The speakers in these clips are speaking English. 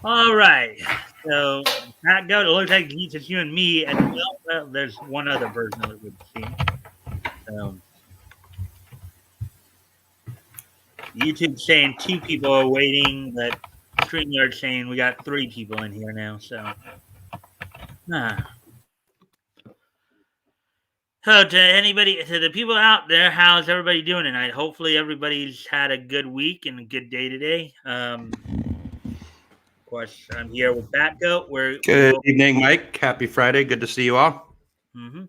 All right. So Batgoat, it looks like it's just you and me, and well, there's one other person that would see. So YouTube saying 2 people are waiting, but StreamYard saying we got 3 people in here now. So, ah. So to the people out there, how's everybody doing tonight? Hopefully, everybody's had a good week and a good day today. Of course, I'm here with Batgoat. We Good will. evening, Mike. Happy Friday. Good to see you all. Mm-hmm.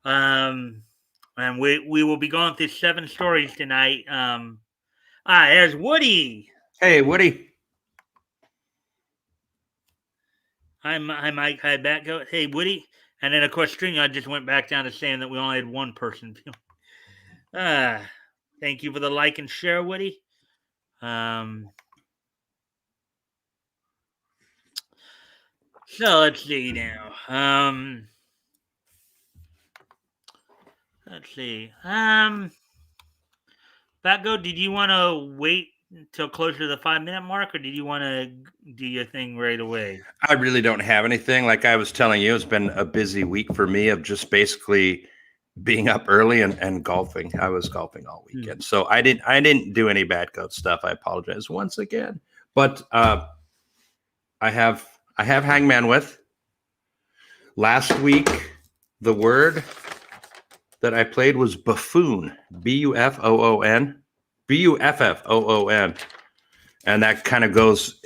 Um, and we will be going through 7 stories tonight. There's Woody. Hey, Woody. Hi, Mike. Hi, Batgoat. Hey, Woody. And then, of course, StreamYard just went back down to saying that we only had one person. Ah, thank you for the like and share, Woody. Um, so let's see now. Let's see. Batgo, did you want to wait until closer to the 5 minute mark, or did you want to do your thing right away? I really don't have anything. Like I was telling you, it's been a busy week for me of just basically being up early and golfing. I was golfing all weekend. So I didn't do any bad coat stuff. I apologize once again. But I have Hangman with. Last week, the word that I played was buffoon. Buffoon. Buffoon. And that kind of goes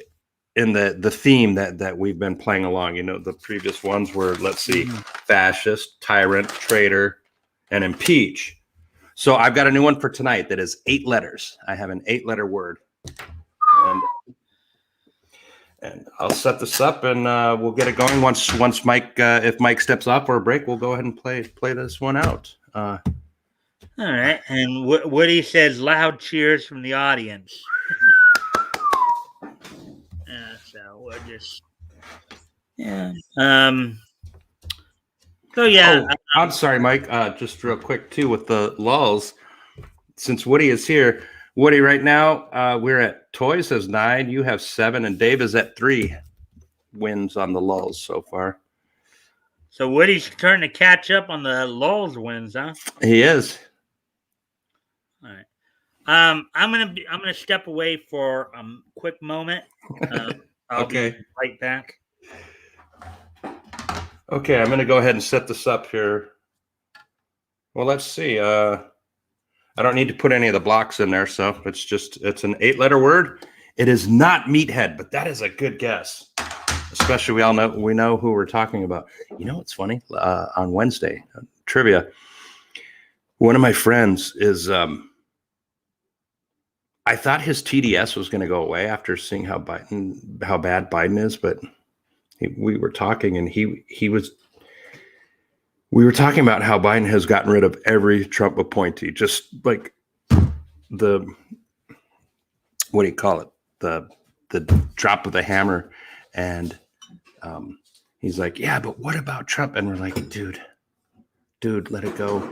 in the theme that we've been playing along. You know, the previous ones were, let's see, fascist, tyrant, traitor, and impeach. So I've got a new one for tonight that is 8 letters. I have an 8-letter word. And I'll set this up and we'll get it going once Mike, if Mike steps off for a break, we'll go ahead and play this one out. All right. And Woody says loud cheers from the audience. So we'll just. Yeah. So yeah. I'm sorry, Mike. Just real quick too with the lulls. Since Woody is here, Woody, right now we're at Toys has 9, you have 7, and Dave is at 3 wins on the lulls so far. So Woody's trying to catch up on the lulls wins, huh? He is. All right. I'm gonna step away for a quick moment. I'll Okay. be right back. Okay, I'm gonna go ahead and set this up here. Well, let's see. I don't need to put any of the blocks in there, so it's an 8-letter word. It is not meathead, but that is a good guess. Especially we know who we're talking about. You know what's funny? On Wednesday, trivia, one of my friends is I thought his TDS was going to go away after seeing how bad Biden is, but we were talking and we were talking about how Biden has gotten rid of every Trump appointee, just like what do you call it? The drop of the hammer. And he's like, yeah, but what about Trump? And we're like, dude, let it go.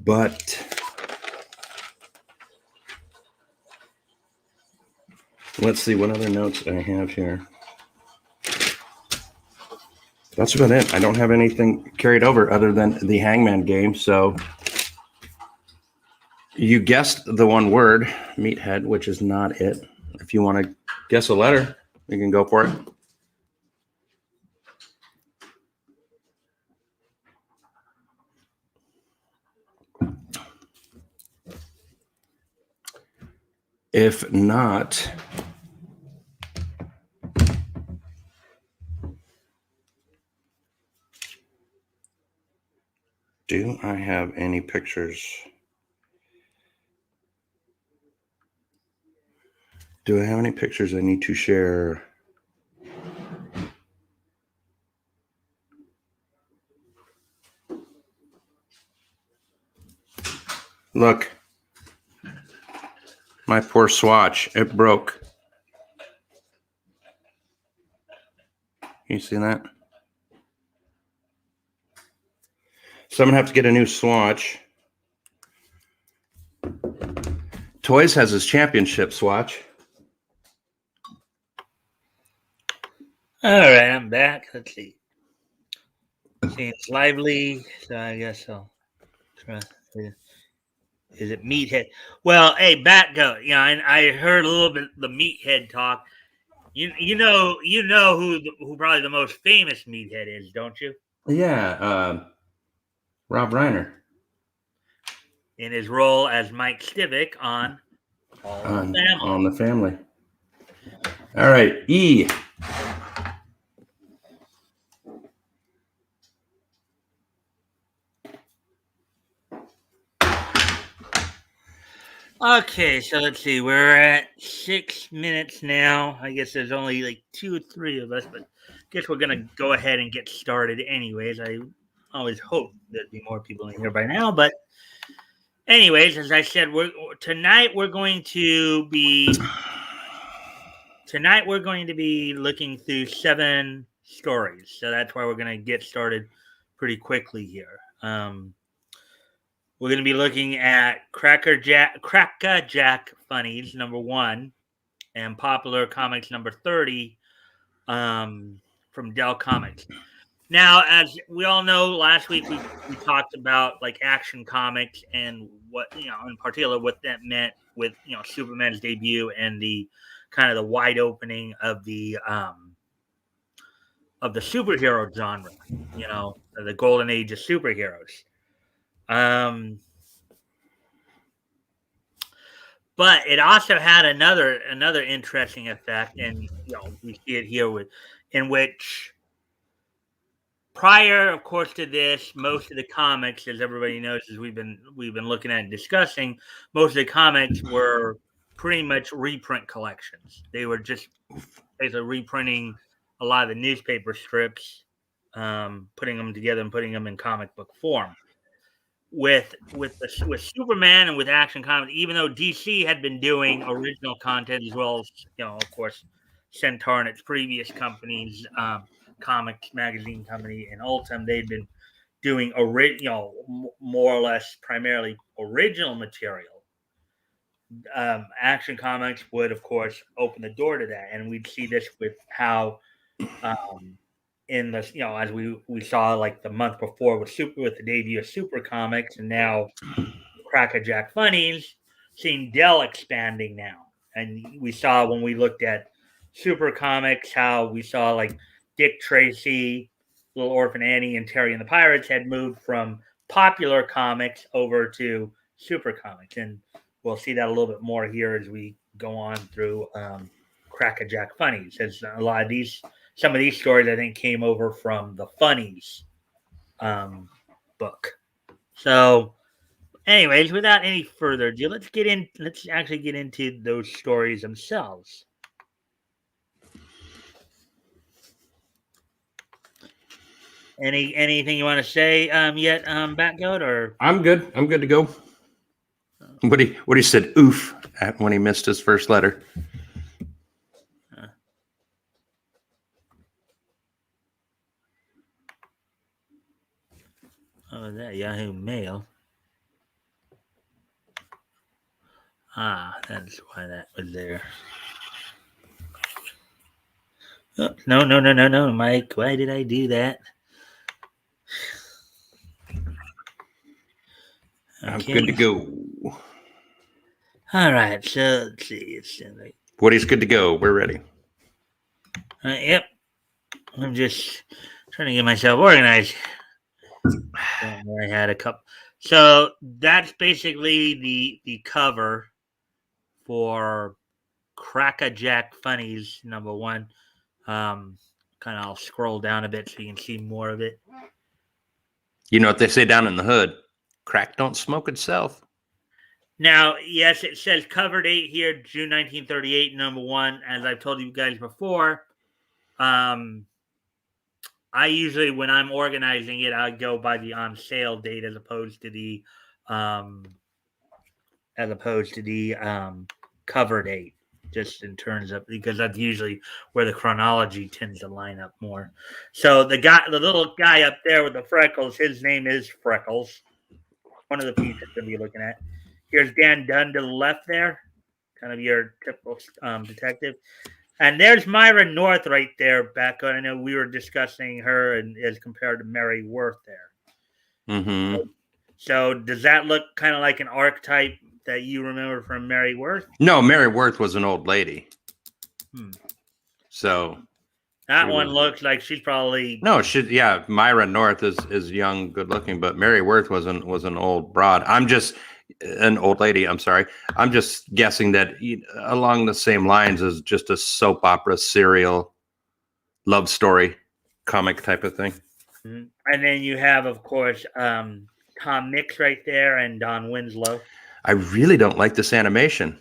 But let's see what other notes I have here. That's about it. I don't have anything carried over other than the Hangman game. So you guessed the one word, meathead, which is not it. If you want to guess a letter, you can go for it. If not, do I have any pictures? Do I have any pictures I need to share? Look, my poor swatch, it broke. You see that? So I'm gonna have to get a new swatch. Toys has his championship swatch. All right, I'm back. Let's see. Seems lively, so I guess I'll try. Is it meathead? Well, hey, Batgoat. Yeah, I heard a little bit the meathead talk. You know who probably the most famous meathead is, don't you? Yeah, Rob Reiner In his role as Mike Stivic on All in the Family. on the Family. All right, E. Okay, so let's see. We're at 6 minutes now. I guess there's only like 2 or 3 of us, but I guess we're gonna go ahead and get started anyways. I always hope there'd be more people in here by now, but anyways, as I said, tonight we're going to be looking through 7 stories. So that's why we're gonna get started pretty quickly here. We're going to be looking at Crackerjack Funnies #1 and Popular Comics #30 from Dell Comics. Now, as we all know, last week we talked about like Action Comics and what, in particular what that meant with, Superman's debut and the kind of the wide opening of the superhero genre, the golden age of superheroes. But it also had another interesting effect, and we see it here in which prior, of course, to this, most of the comics, as everybody knows, as we've been looking at and discussing, most of the comics were pretty much reprint collections. They were just basically reprinting a lot of the newspaper strips, putting them together and putting them in comic book form. With Superman and with Action Comics, even though DC had been doing original content as well as, of course, Centaur and its previous companies, comics magazine company and Ultim, they'd been doing more or less primarily original material. Action Comics would, of course, open the door to that, and we'd see this with how in the, as we saw like the month before with the debut of Super Comics, and now Crackerjack Funnies, seeing Dell expanding now. And we saw when we looked at Super Comics how we saw like Dick Tracy, Little Orphan Annie, and Terry and the Pirates had moved from Popular Comics over to Super Comics, and we'll see that a little bit more here as we go on through Crackerjack Funnies. As a lot of some of these stories I think came over from the Funnies book. So, anyways, without any further ado, let's actually get into those stories themselves. Anything you want to say yet, Batgoat, or I'm good. I'm good to go. What he said oof at when he missed his first letter. Oh, that Yahoo Mail. Ah, that's why that was there. Oh, no, Mike. Why did I do that? Okay. I'm good to go. All right, so let's see. Woody's good to go. We're ready. Yep. I'm just trying to get myself organized. I had a couple. So that's basically the cover for Crackerjack Funnies #1. Kind of I'll scroll down a bit so you can see more of it. You know what they say down in the hood? Crack don't smoke itself. Now, yes, it says cover date here, June 1938, #1. As I've told you guys before, I usually, when I'm organizing it, I go by the on sale date as opposed to the cover date. just in terms of because that's usually where the chronology tends to line up more. So the little guy up there with the freckles, his name is Freckles. One of the features that we're looking at. Here's Dan Dunn to the left there, kind of your typical detective. And there's Myra North right there, Becca. I know we were discussing her and as compared to Mary Worth there. Mm-hmm. So does that look kind of like an archetype that you remember from Mary Worth? No, Mary Worth was an old lady. So that one looks like she's probably yeah. Myra North is young, good looking, but Mary Worth was an old broad. I'm just an old lady. I'm sorry. I'm just guessing that along the same lines as just a soap opera serial love story comic type of thing. And then you have, of course, Tom Mix right there and Don Winslow. I really don't like this animation.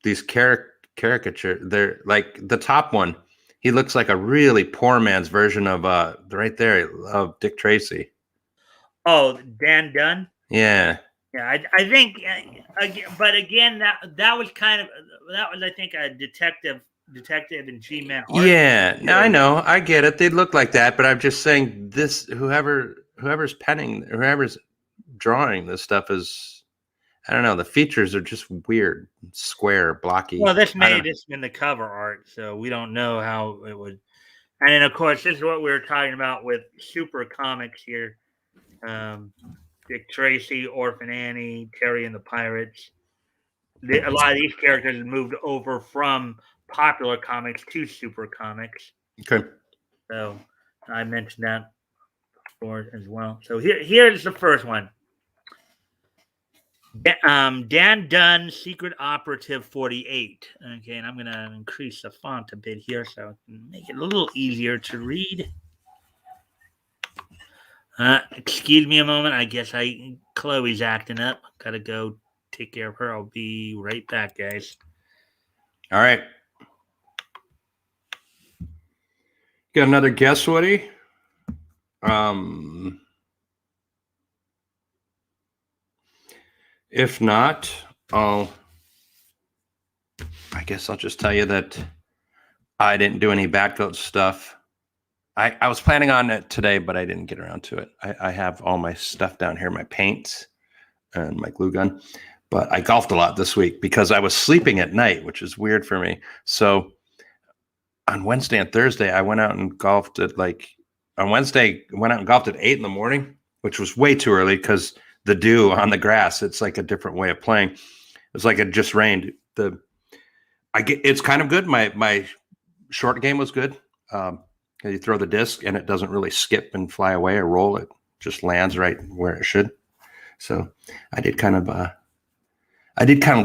These caricature. They're like the top one. He looks like a really poor man's version of right there of Dick Tracy. Oh, Dan Dunn. Yeah. Yeah, I think, but again, that was kind of I think a detective and G-Man. Yeah, no, I know, I get it. They look like that, but I'm just saying this. Whoever's penning, whoever's drawing this stuff is, I don't know. The features are just weird, square, blocky. Well, this may have just been the cover art, so we don't know how it would. And then, of course, this is what we were talking about with Super Comics here. Dick Tracy, Orphan Annie, Terry and the Pirates. A lot of these characters have moved over from popular comics to Super Comics. Okay. So I mentioned that before as well. So here's the first one. Dan Dunn, Secret Operative 48. Okay, and I'm going to increase the font a bit here so I can make it a little easier to read. Excuse me a moment. I guess Chloe's acting up. Gotta go take care of her. I'll be right back, guys. All right. Got another guess, Woody? If not, I guess I'll just tell you that I didn't do any Batgoat stuff. I was planning on it today, but I didn't get around to it. I have all my stuff down here, my paints and my glue gun. But I golfed a lot this week because I was sleeping at night, which is weird for me. So on Wednesday and Thursday, I went out and golfed at on Wednesday, went out and golfed at 8 in the morning, which was way too early because the dew on the grass, it's like a different way of playing. It was like it just rained. It's kind of good. My short game was good. You throw the disc and it doesn't really skip and fly away or roll. It just lands right where it should. So I did kind of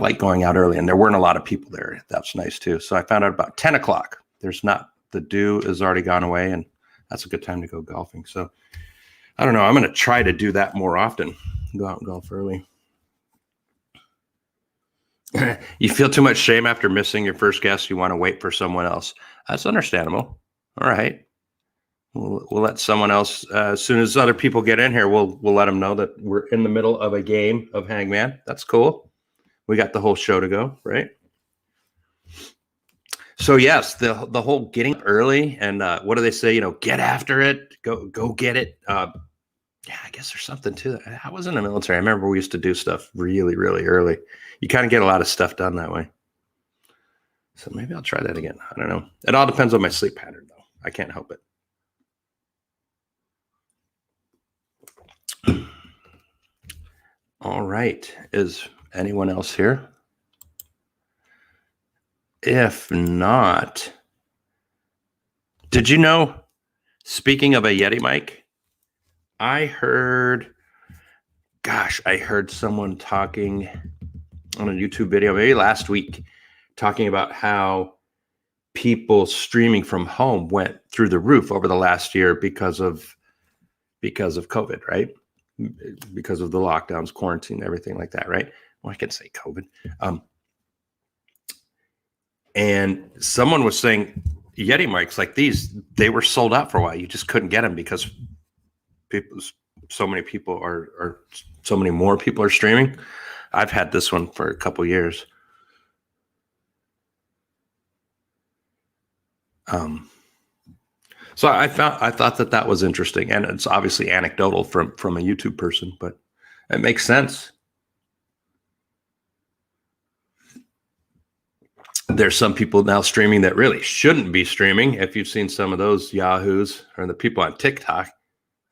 like going out early, and there weren't a lot of people there. That's nice too. So I found out about 10 o'clock. The dew is already gone away, and that's a good time to go golfing. So I don't know. I'm going to try to do that more often. Go out and golf early. You feel too much shame after missing your first guest. You want to wait for someone else. That's understandable. All right. We'll let someone else, as soon as other people get in here, we'll let them know that we're in the middle of a game of Hangman. That's cool. We got the whole show to go, right? So yes, the whole getting up early and what do they say? Get after it, go get it. Yeah, I guess there's something to that. I was in the military. I remember we used to do stuff really, really early. You kind of get a lot of stuff done that way. So maybe I'll try that again. I don't know. It all depends on my sleep pattern, though. I can't help it. All right. Is anyone else here? If not, did you know, speaking of a Yeti mic, I heard someone talking on a YouTube video, maybe last week, talking about how people streaming from home went through the roof over the last year because of COVID, right? Because of the lockdowns, quarantine, everything like that, right? Well, I can say COVID. And someone was saying Yeti mics like these, they were sold out for a while. You just couldn't get them because so many more people are streaming. I've had this one for a couple years. So I thought that was interesting, and it's obviously anecdotal from a YouTube person, but it makes sense. There's some people now streaming that really shouldn't be streaming. If you've seen some of those yahoos or the people on TikTok,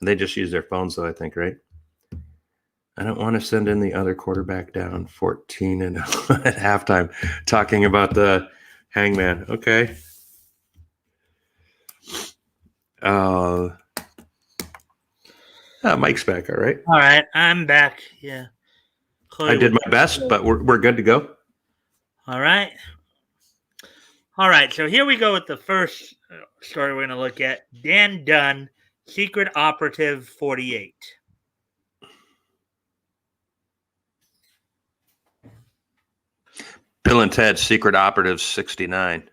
they just use their phones, though, I think, right? I don't want to send in the other quarterback down 14 and at halftime, talking about the hangman. Okay. Mike's back. All right. All right, I'm back. Yeah. I did my best, but we're good to go. All right. All right, so here we go with the first story we're going to look at. Dan Dunn, Secret Operative 48. Bill and Ted, Secret Operative 69.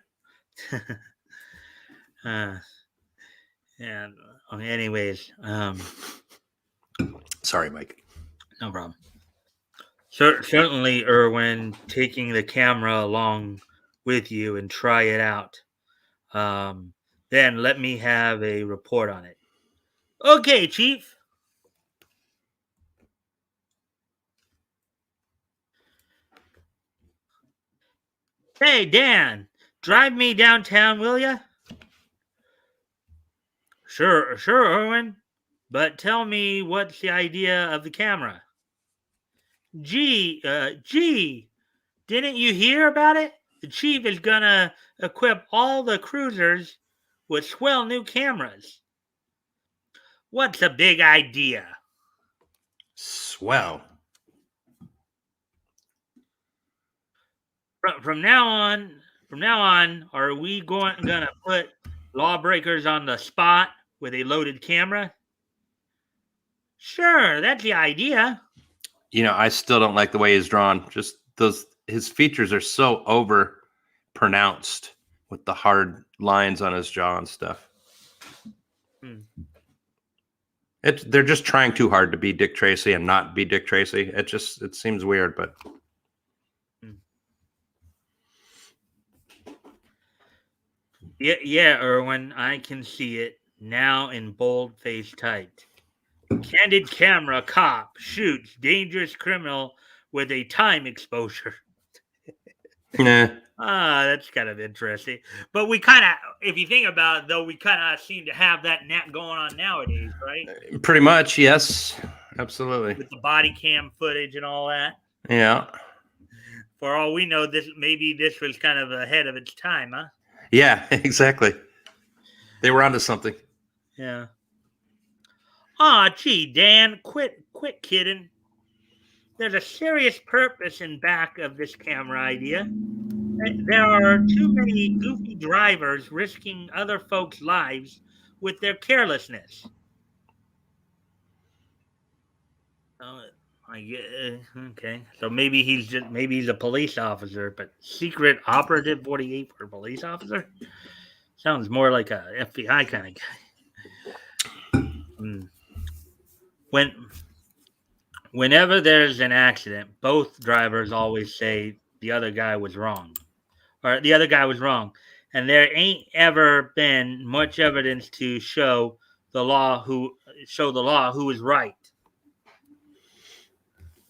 And anyways, sorry, Mike. No problem. Certainly, Erwin, taking the camera along with you and try it out. Then let me have a report on it. Okay, Chief. Hey, Dan, drive me downtown, will ya? Sure, Erwin. But tell me, what's the idea of the camera? Gee, didn't you hear about it? The chief is gonna equip all the cruisers with swell new cameras. What's the big idea? Swell. From now on, are we gonna put lawbreakers on the spot with a loaded camera? Sure, that's the idea. You know, I still don't like the way he's drawn. Just his features are so over pronounced with the hard lines on his jaw and stuff. They're just trying too hard to be Dick Tracy and not be Dick Tracy. It seems weird, but yeah, Erwin, I can see it now in bold-faced type. Candid camera cop shoots dangerous criminal with a time exposure. That's kind of interesting. But we kind of, if you think about it, though, we kind of seem to have that going on nowadays, right? Pretty much, yes. Absolutely. With the body cam footage and all that. Yeah. For all we know, this was kind of ahead of its time, huh? Yeah, exactly. They were onto something. Yeah. Gee, Dan, quit kidding. There's a serious purpose in back of this camera idea. There are too many goofy drivers risking other folks' lives with their carelessness. Okay. So maybe he's a police officer, but Secret Operative 48 for a police officer? Sounds more like a FBI kind of guy. Whenever there's an accident, both drivers always say the other guy was wrong. And there ain't ever been much evidence to show the law who is right.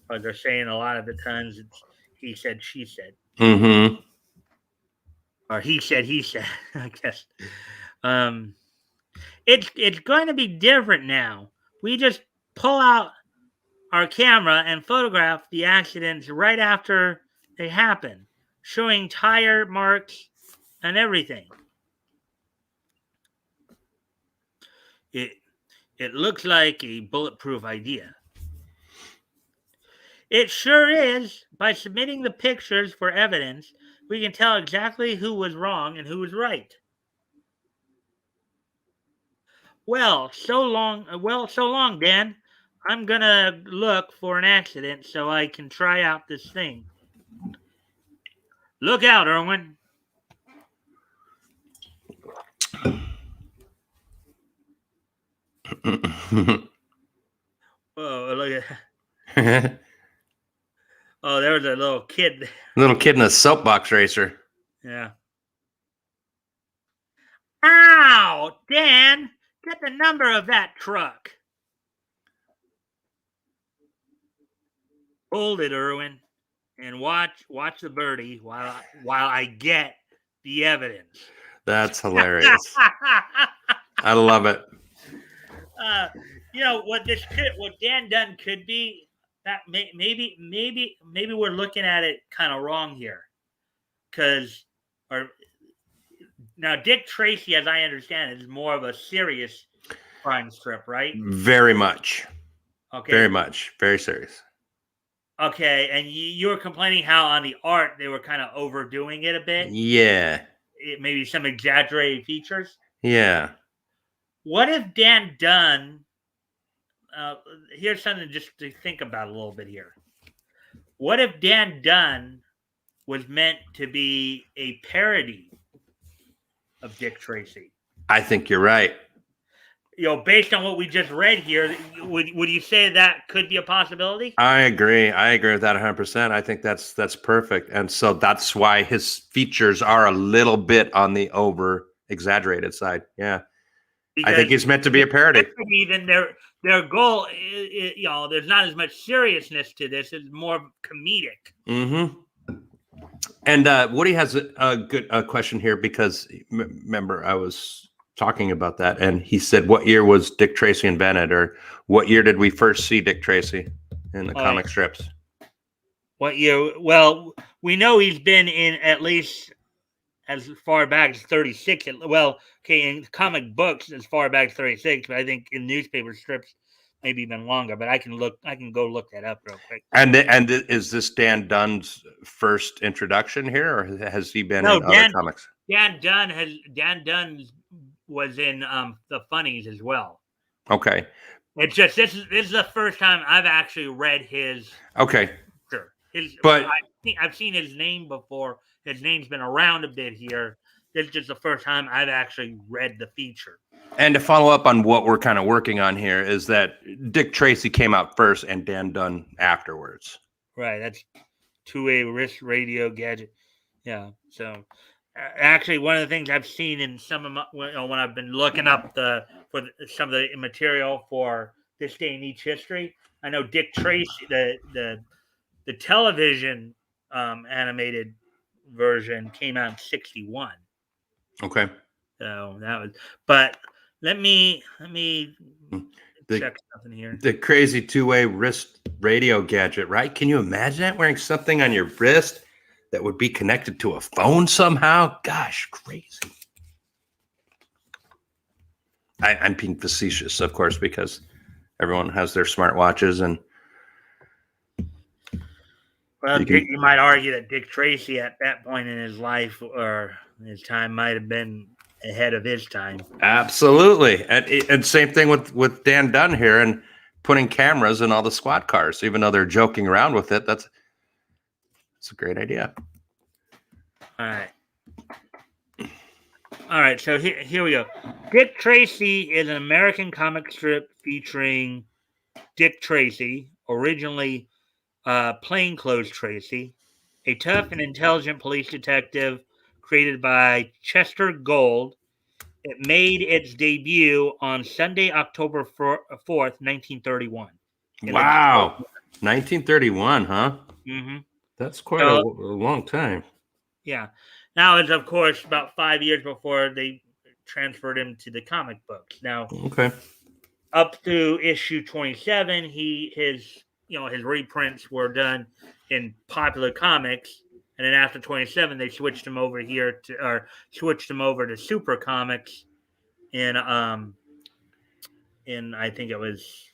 But they're saying a lot of the times it's he said, she said. Mm-hmm. Or he said, I guess. It's going to be different now. We just pull out our camera and photograph the accidents right after they happen, showing tire marks and everything. It looks like a bulletproof idea. It sure is. By submitting the pictures for evidence, we can tell exactly who was wrong and who was right. Well, so long, Dan. I'm gonna look for an accident so I can try out this thing. Look out, Erwin. Whoa, look at Oh, there was a little kid. Little kid in a soapbox racer. Yeah. Ow, Dan, get the number of that truck. Hold it, Irwin, and watch the birdie while I get the evidence. That's hilarious. I love it. What Dan Dunn could be. That maybe we're looking at it kind of wrong here, because now Dick Tracy, as I understand it, is more of a serious crime strip, right? Very much. Okay. Very much. Very serious. Okay, and you were complaining how on the art they were kind of overdoing it a bit. Yeah. Maybe some exaggerated features. Yeah. What if Dan Dunn? Here's something just to think about a little bit here. What if Dan Dunn was meant to be a parody of Dick Tracy? I think you're right. Based on what we just read here, would you say that could be a possibility? I agree with that 100%. I think that's perfect. And so that's why his features are a little bit on the over exaggerated side. Yeah. Because I think he's meant to be a parody. Even their goal is, there's not as much seriousness to this. It's more comedic. Mm-hmm. And Woody has a good question here, because remember I was talking about that, and he said, what year was Dick Tracy invented, or what year did we first see Dick Tracy in the comic strips? What year? Well, we know he's been in at least as far back as 36. Well, okay, in comic books as far back as 36, but I think in newspaper strips maybe even longer. But I can go look that up real quick. And is this Dan Dunn's first introduction here, or has he been in other comics? Dan Dunn was in the funnies as well. Okay. It's just this is the first time I've actually read his. Okay. Sure. But I've seen his name before. His name's been around a bit here. This is just the first time I've actually read the feature. And to follow up on what we're kind of working on here is that Dick Tracy came out first and Dan Dunn afterwards. Right. That's two-way wrist radio gadget. Yeah. So actually, one of the things I've seen in some of my, when I've been looking up some of the material for This Day in Each History, I know Dick Tracy, the television animated version came out in 1961. Okay. So that was, but let me check something here. The crazy two-way wrist radio gadget, right? Can you imagine that, wearing something on your wrist that would be connected to a phone somehow? Gosh, crazy. I'm being facetious, of course, because everyone has their smartwatches, and well, you might argue that Dick Tracy at that point in his life or his time might have been ahead of his time. Absolutely. And same thing with Dan Dunn here, and putting cameras in all the squad cars, even though they're joking around with it. That's a great idea. All right. So here we go. Dick Tracy is an American comic strip featuring Dick Tracy, originally Plainclothes Tracy, a tough and intelligent police detective created by Chester Gould. It made its debut on Sunday, October 4th, 1931. Wow. 1931, huh? Mm-hmm. That's quite a long time. Yeah. Now it's, of course, about 5 years before they transferred him to the comic books. Now, okay, up to issue 27, his reprints were done in Popular Comics, and then after 27, they switched him over to Super Comics in I think it was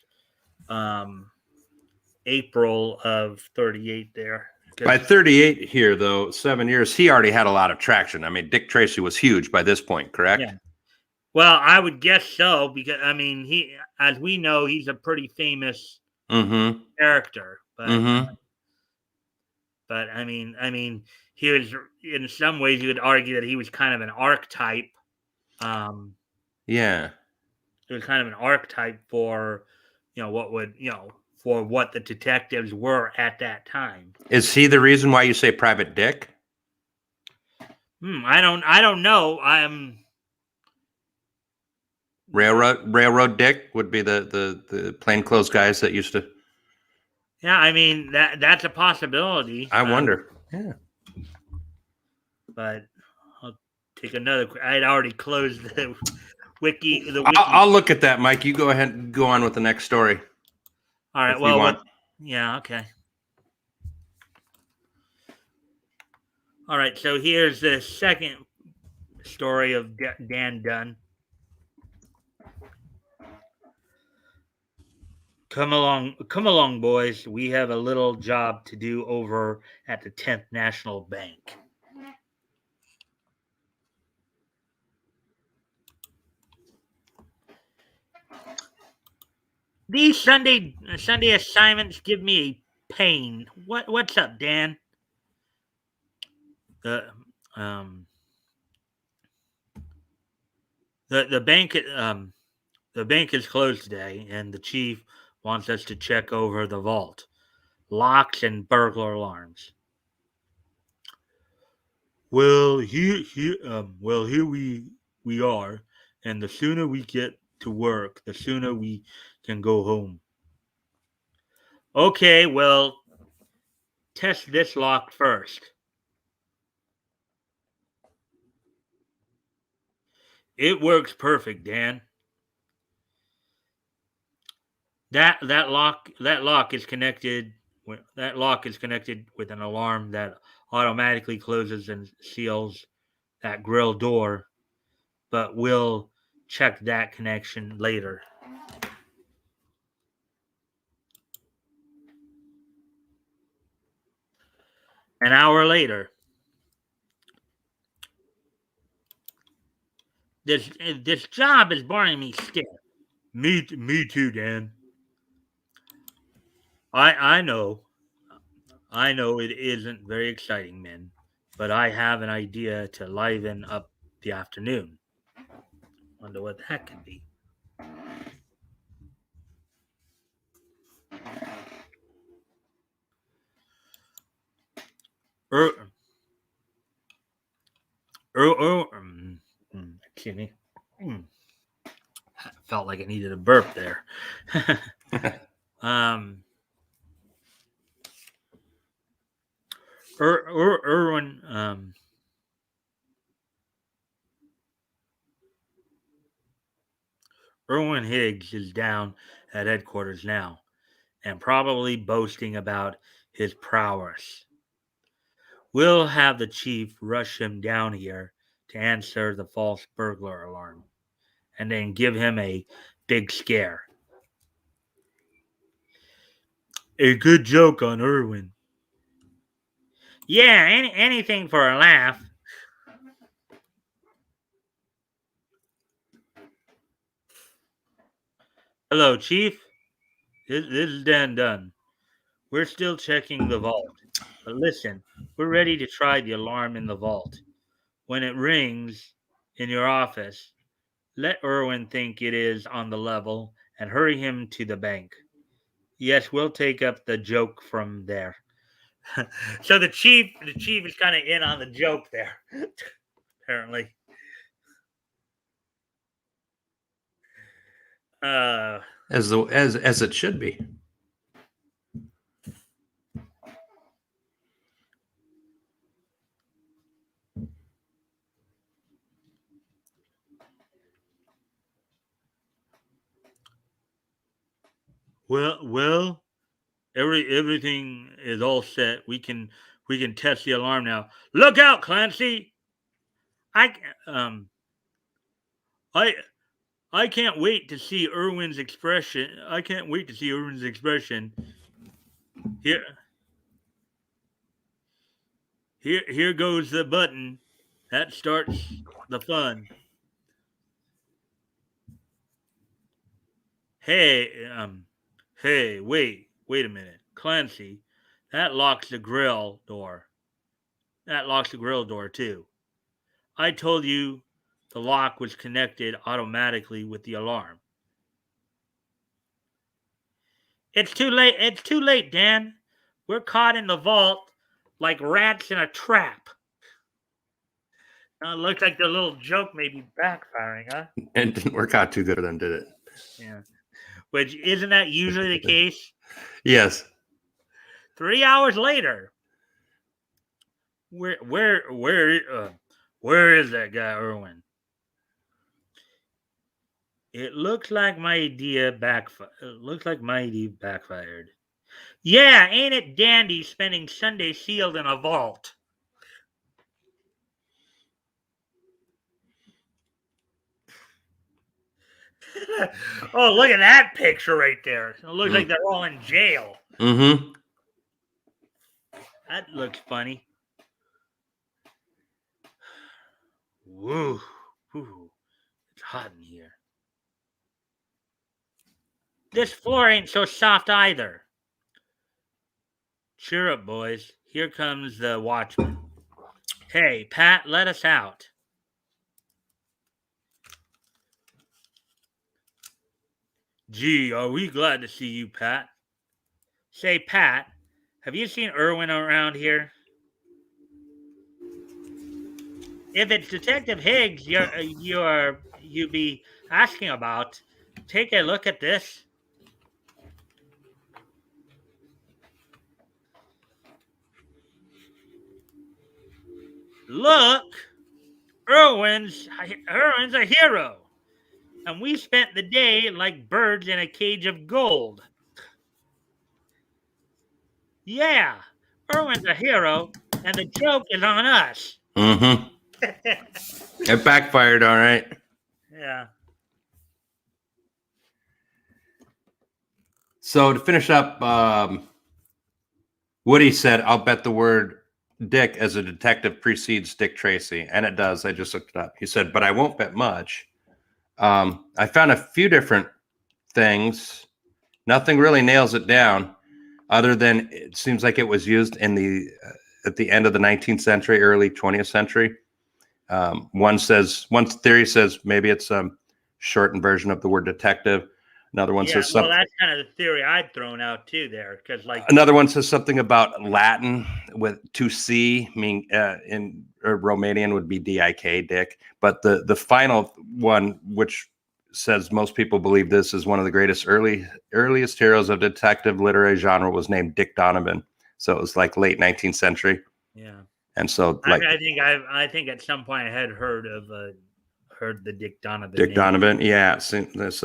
April of 38 there. By 38 here, though, 7 years, he already had a lot of traction. I mean, Dick Tracy was huge by this point, correct? Yeah. Well, I would guess so, because I mean, as we know, he's a pretty famous character. But but I mean, he was, in some ways, you would argue that he was kind of an archetype. Yeah, it was kind of an archetype for for what the detectives were at that time. Is he the reason why you say Private Dick? I don't know. Railroad Dick would be the plainclothes guys that used to. Yeah, I mean that's a possibility. I wonder. Yeah. But I'll take another. I'd already closed the wiki. The wiki. I'll look at that, Mike. You go ahead and go on with the next story. All right. If you Well, want. Yeah. Okay. All right. So here's the second story of Dan Dunn. Come along, boys. We have a little job to do over at the 10th National Bank. These Sunday assignments give me a pain. What's up, Dan? The um the bank the bank is closed today, and the chief wants us to check over the vault, locks, and burglar alarms. Well, here we are, and the sooner we get to work, the sooner we can go home. Okay, well, test this lock first. It works perfect, Dan. That lock is connected. That lock is connected with an alarm that automatically closes and seals that grill door, but we'll check that connection later. An hour later, this job is boring me stiff. Me too, Dan. I know. I know it isn't very exciting, men, but I have an idea to liven up the afternoon. Wonder what that could be. Er, excuse me. Felt like I needed a burp there. um, Irwin. Irwin Higgs is down at headquarters now, and probably boasting about his prowess. We'll have the chief rush him down here to answer the false burglar alarm, and then give him a big scare. A good joke on Irwin. Yeah, anything for a laugh. Hello, Chief. This is Dan Dunn. We're still checking the vault. But listen, we're ready to try the alarm in the vault. When it rings in your office, let Irwin think it is on the level and hurry him to the bank. Yes, we'll take up the joke from there. So the chief is kind of in on the joke there, apparently. As it should be. Well, everything is all set. We can test the alarm now. Look out, Clancy! I um I I can't wait to see Irwin's expression. I can't wait to see Irwin's expression. Here here goes the button. That starts the fun. Hey, hey, wait a minute. Clancy, that locks the grill door. That locks the grill door too. I told you the lock was connected automatically with the alarm. It's too late. It's too late, Dan. We're caught in the vault like rats in a trap. It looks like the little joke may be backfiring, huh? And it didn't work out too good for them, did it? Yeah. Which isn't that usually the case? Yes. 3 hours later, where is that guy Irwin? It looks like my idea backfired. Yeah, ain't it dandy spending Sunday sealed in a vault? Oh, look at that picture right there. It looks like they're all in jail. Mm-hmm. That looks funny. Woo. Woo. It's hot in here. This floor ain't so soft either. Cheer up, boys. Here comes the watchman. Hey, Pat, let us out. Gee, are we glad to see you, Pat. Say, Pat, have you seen Irwin around here? If it's Detective Higgs you be asking about, take a look at this. Look, Irwin's a hero, and we spent the day like birds in a cage of gold. Yeah, Irwin's a hero, and the joke is on us. Mm-hmm. It backfired, all right. Yeah. So to finish up, Woody said, "I'll bet the word Dick as a detective precedes Dick Tracy," and it does. I just looked it up. He said, "But I won't bet much." I found a few different things. Nothing really nails it down, other than it seems like it was used in the at the end of the 19th century, early 20th century. One theory says maybe it's a shortened version of the word detective. Another one says Well, something. that's kind of the theory I'd thrown out too there, because like Another one says something about Latin with to see, meaning in Romanian would be dik, Dick. But the final one, which says most people believe this is one of the greatest earliest heroes of detective literary genre, was named Dick Donovan. So it was like late 19th century. yeah. And so I like I think at some point I had heard the Dick Donovan Dick name. Donovan, yeah. So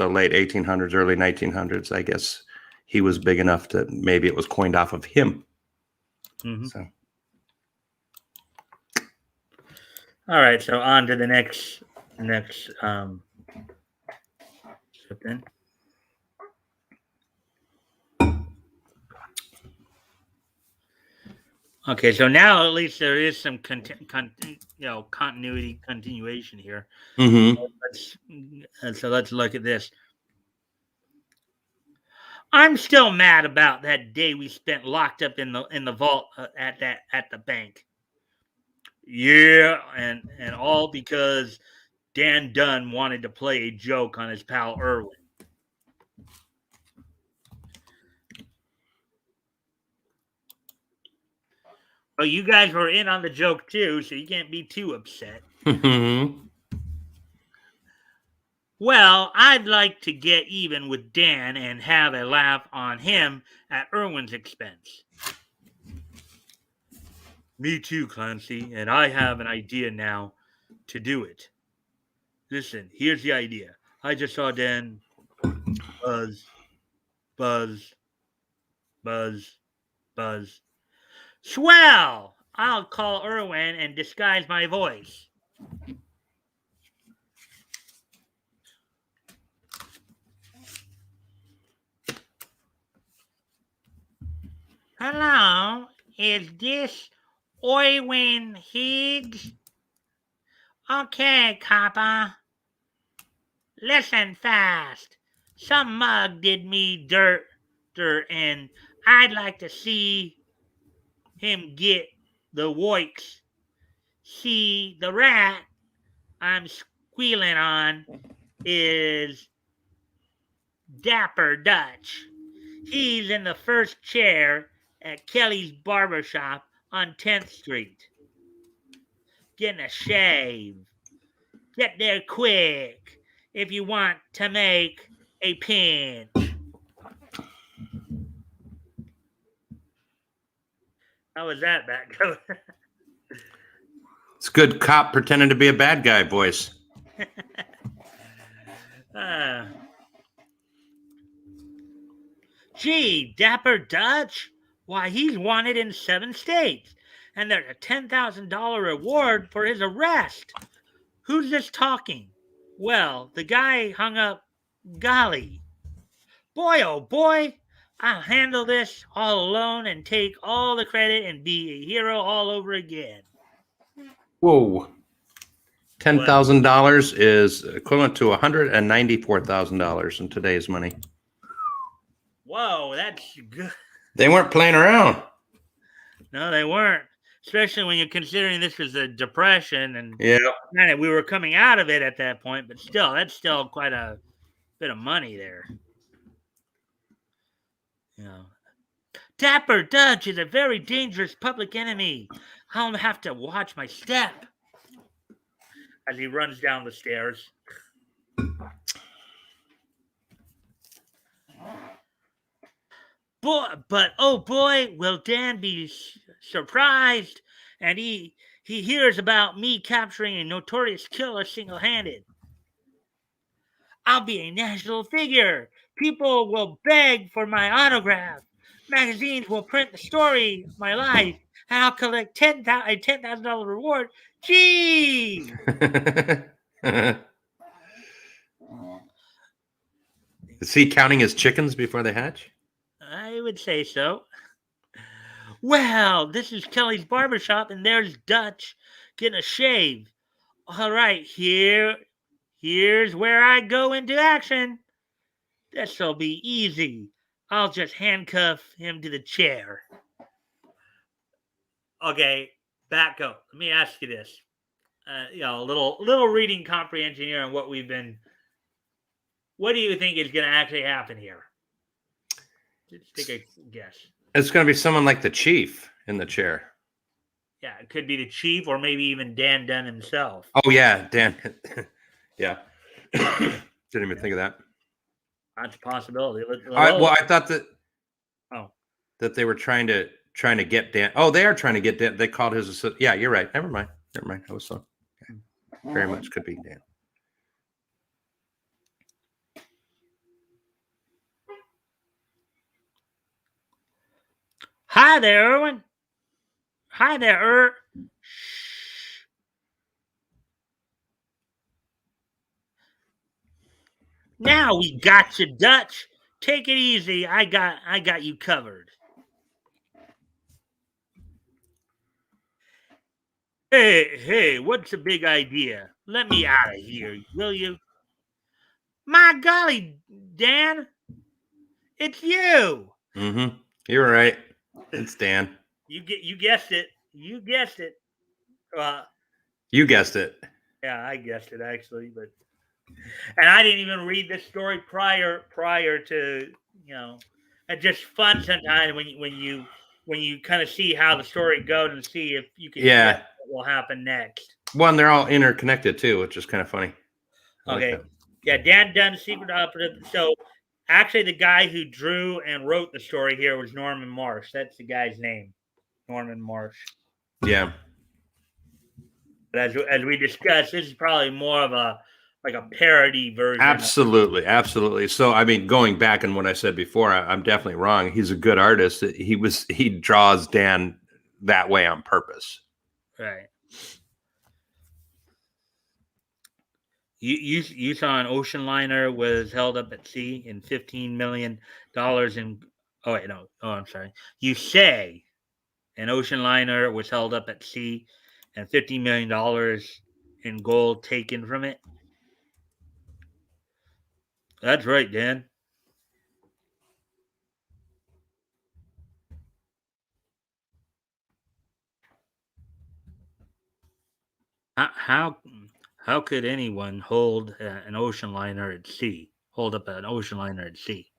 late 1800s, early 1900s, I guess he was big enough that maybe it was coined off of him. Mm-hmm. So. All right, so on to the next then. Okay, so now at least there is some continuation here. Mm-hmm. So let's look at this. I'm still mad about that day we spent locked up in the vault at the bank. Yeah, and all because Dan Dunn wanted to play a joke on his pal Irwin. Well, you guys were in on the joke too, so you can't be too upset. Mm-hmm. Well, I'd like to get even with Dan and have a laugh on him at Irwin's expense. Me too, Clancy, and I have an idea now to do it. Listen, here's the idea. I just saw Dan buzz, buzz, buzz, buzz. Swell! I'll call Irwin and disguise my voice. Hello, is this Irwin Higgs? Okay, copper. Listen fast. Some mug did me dirt, and I'd like to see him get the wikes. See, the rat I'm squealing on is Dapper Dutch. He's in the first chair at Kelly's Barbershop on 10th Street. getting a shave. Get there quick if you want to make a pinch. How was that, Batgoat? It's good cop pretending to be a bad guy voice. Gee, Dapper Dutch? Why, he's wanted in 7 states, and there's a $10,000 reward for his arrest. Who's this talking? Well, the guy hung up. Golly. Boy, oh boy, I'll handle this all alone and take all the credit and be a hero all over again. Whoa. $10,000 is equivalent to $194,000 in today's money. Whoa, that's good. They weren't playing around. No, they weren't. Especially when you're considering this was a depression, and yeah, granted, we were coming out of it at that point, but still, that's still quite a bit of money there. You know, Dapper Dutch is a very dangerous public enemy. I'll have to watch my step as he runs down the stairs. But oh boy, will Dan be surprised, and he hears about me capturing a notorious killer single-handed. I'll be a national figure. People will beg for my autograph. Magazines will print the story of my life, and I'll collect a $10,000 reward. Gee! Is he counting his chickens before they hatch? I would say so. Well, this is Kelly's barbershop, and there's Dutch getting a shave. All right, here's where I go into action. This'll be easy. I'll just handcuff him to the chair. Okay, Batgoat, let me ask you this. A little reading comprehension here on what we've been. What do you think is going to actually happen here? Let's take a guess. It's going to be someone like the chief in the chair. Yeah, it could be the chief or maybe even Dan Dunn himself. Oh, yeah, Dan. Yeah. Didn't even think of that. That's a possibility. I thought that that they were trying to get Dan. Oh, they are trying to get Dan. They called his assistant. Yeah, you're right. Never mind. I was so very much could be Dan. Hi there, Erwin. Hi there, Shh. Now we got you, Dutch. Take it easy. I got you covered. Hey, what's the big idea? Let me out of here, will you? My golly, Dan. It's you. Mm-hmm. You're right. It's Dan. You guessed it. You guessed it. You guessed it. Yeah, I guessed it actually, and I didn't even read this story prior to It's just fun sometimes when you kind of see how the story goes and see if you can guess what will happen next. One, they're all interconnected too, which is kind of funny. Okay. Yeah, Dan Dunn's secret operative. So actually the guy who drew and wrote the story here was Norman Marsh. That's the guy's name. Norman Marsh. Yeah. But as we discussed, this is probably more of a parody version. Absolutely. So, I mean, going back on what I said before, I'm definitely wrong. He's a good artist. He draws Dan that way on purpose. Right. You saw an ocean liner was held up at sea in $15 million in. Oh wait, no. Oh, I'm sorry. You say an ocean liner was held up at sea and $15 million in gold taken from it. That's right, Dan. How could anyone hold an ocean liner at sea? Hold up an ocean liner at sea?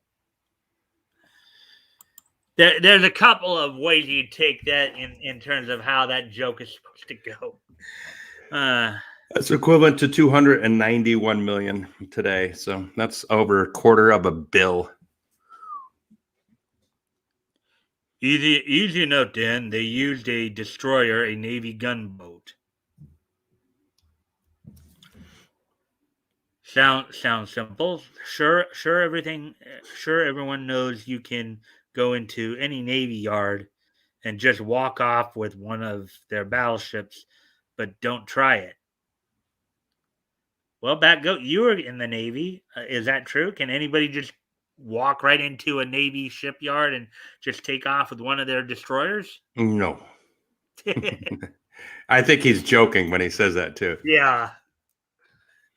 There's a couple of ways you take that in terms of how that joke is supposed to go. That's equivalent to 291 million today. So that's over a quarter of a bill. Easy enough, Dan. They used a destroyer, a Navy gunboat. Sounds simple. Sure, everyone knows you can go into any Navy yard and just walk off with one of their battleships, but don't try it. Well, Batgoat, you were in the Navy. Is that true? Can anybody just walk right into a Navy shipyard and just take off with one of their destroyers? No. I think he's joking when he says that too. Yeah.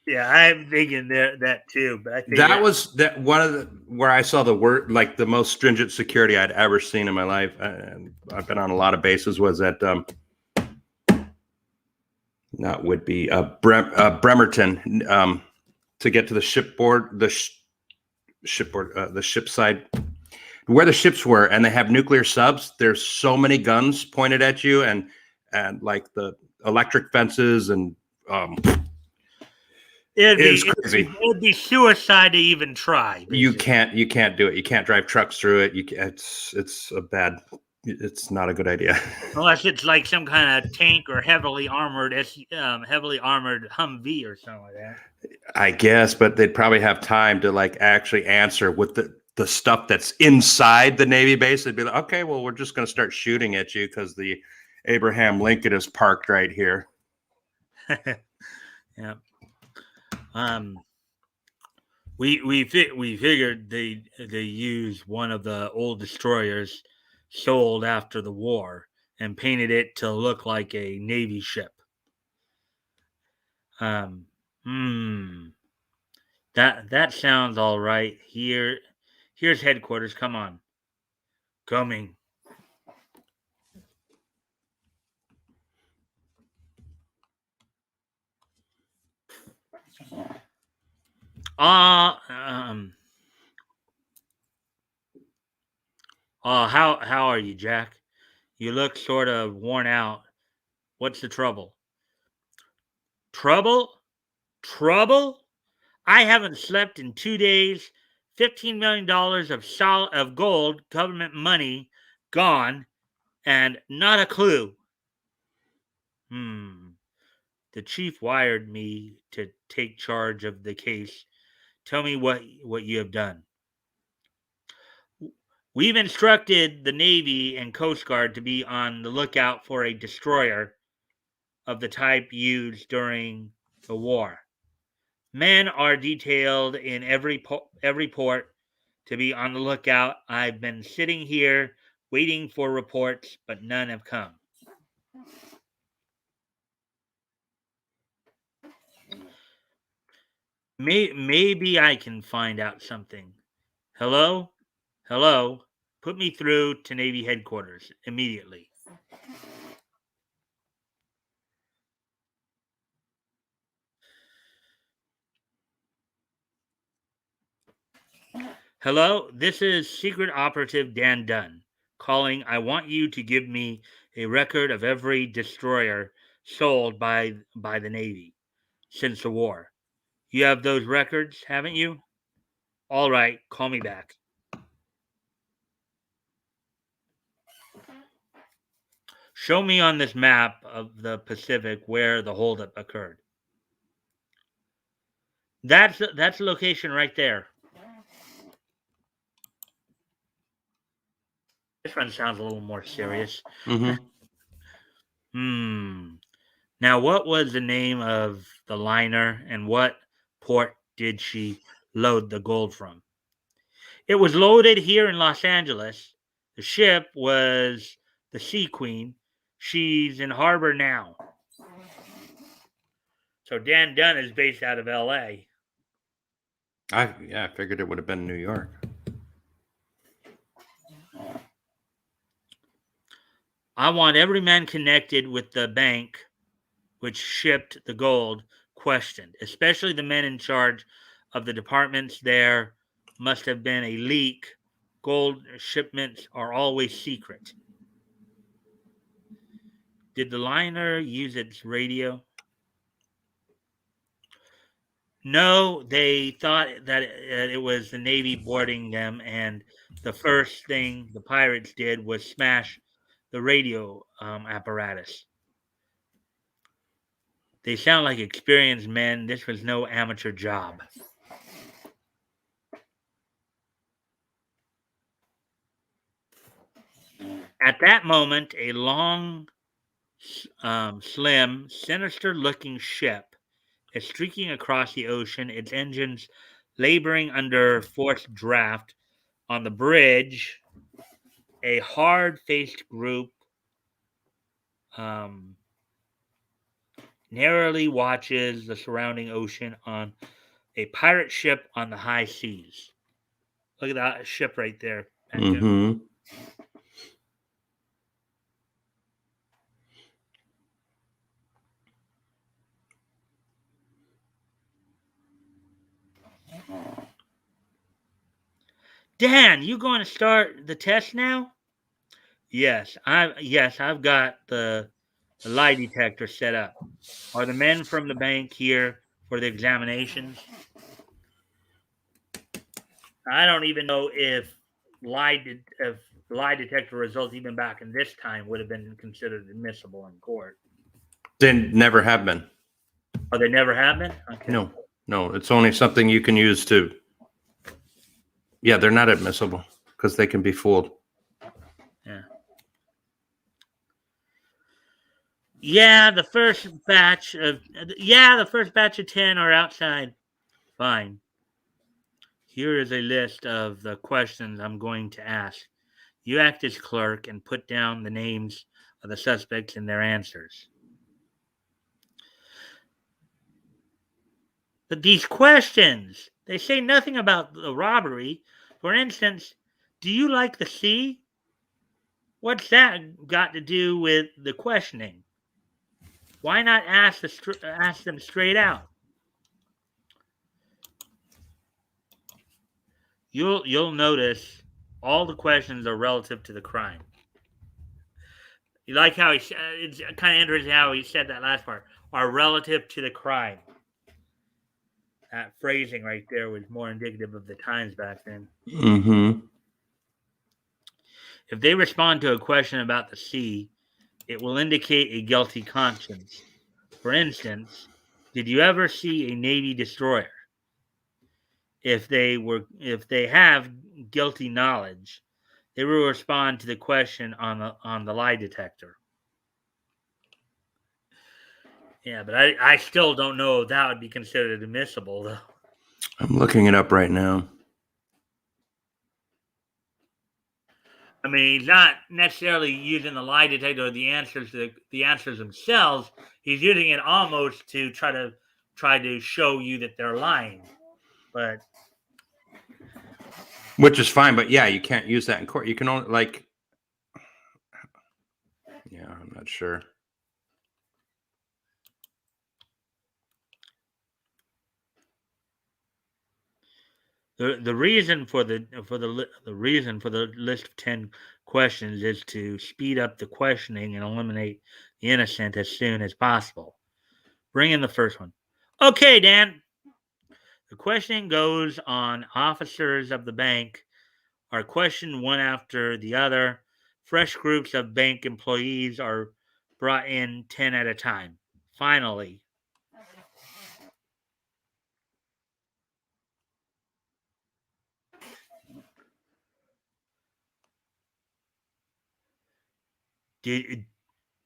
Yeah, I'm thinking that too, but I think That was that one of the where I saw the word like the most stringent security I'd ever seen in my life. And I've been on a lot of bases. Was at not Whitby, Bremerton, to get to the shipboard, the ship side where the ships were, and they have nuclear subs. There's so many guns pointed at you, and like the electric fences and. Crazy. It'd be suicide to even try. Basically. You can't do it. You can't drive trucks through it. It's not a good idea. Unless it's like some kind of tank or heavily armored Humvee or something like that. I guess, but they'd probably have time to like actually answer with the stuff that's inside the Navy base. They'd be like, okay, well, we're just going to start shooting at you because the Abraham Lincoln is parked right here. Yeah. We figured they used one of the old destroyers sold after the war and painted it to look like a Navy ship. That sounds all right. Here's headquarters. Come on. Coming. How are you, Jack? You look sort of worn out. What's the trouble? Trouble? I haven't slept in 2 days. $15 million of gold, government money, gone, and not a clue. The chief wired me to take charge of the case. Tell me what you have done. We've instructed the Navy and Coast Guard to be on the lookout for a destroyer of the type used during the war. Men are detailed in every port to be on the lookout. I've been sitting here waiting for reports, but none have come. Maybe I can find out something. Hello? Put me through to Navy headquarters immediately. Hello, this is Secret Operative Dan Dunn calling. I want you to give me a record of every destroyer sold by the Navy since the war. You have those records, haven't you? All right, call me back. Show me on this map of the Pacific where the holdup occurred. That's the location right there. This one sounds a little more serious. Now, what was the name of the liner and what port did she load the gold from? It was loaded here in Los Angeles. The ship was the Sea Queen. She's in harbor now. So Dan Dunn is based out of L.A. I figured it would have been New York. I want every man connected with the bank which shipped the gold questioned, especially the men in charge of the departments. There must have been a leak. Gold shipments are always secret. Did the liner use its radio? No, they thought that it was the Navy boarding them, and the first thing the pirates did was smash the radio apparatus. They sound like experienced men. This was no amateur job. At that moment, a long, slim, sinister looking ship is streaking across the ocean, its engines laboring under forced draft. On the bridge, a hard faced group um, narrowly watches the surrounding ocean on a pirate ship on the high seas. Look at that ship right there. Mm-hmm. Dan, you going to start the test now? I've got the lie detector set up. Are the men from the bank here for the examinations? I don't even know if if lie detector results even back in this time would have been considered admissible in court. They never have been. Oh, they never have been? Okay. No, it's only something you can use to. Yeah, they're not admissible because they can be fooled. Yeah. Yeah, the first batch of 10 are outside. Fine. Here is a list of the questions I'm going to ask. You act as clerk and put down the names of the suspects and their answers. But these questions, they say nothing about the robbery. For instance, do you like the sea? What's that got to do with the questioning? Why not ask them straight out? You'll notice all the questions are relative to the crime. You like how it's kind of interesting how he said that last part, are relative to the crime. That phrasing right there was more indicative of the times back then. Mm-hmm. If they respond to a question about the sea, it will indicate a guilty conscience. For instance, did you ever see a Navy destroyer? If they have guilty knowledge, they will respond to the question on the lie detector. Yeah, but I still don't know if that would be considered admissible, though. I'm looking it up right now. I mean, he's not necessarily using the lie detector or the answers themselves. He's using it almost to try to show you that they're lying. But Which is fine, but yeah, you can't use that in court. You can only yeah, I'm not sure. the reason for the reason for the list of 10 questions is to speed up the questioning and eliminate the innocent as soon as possible. Bring in the first one. Okay, Dan. The questioning goes on officers of the bank are questioned one after the other. Fresh groups of bank employees are brought in 10 at a time. Finally, did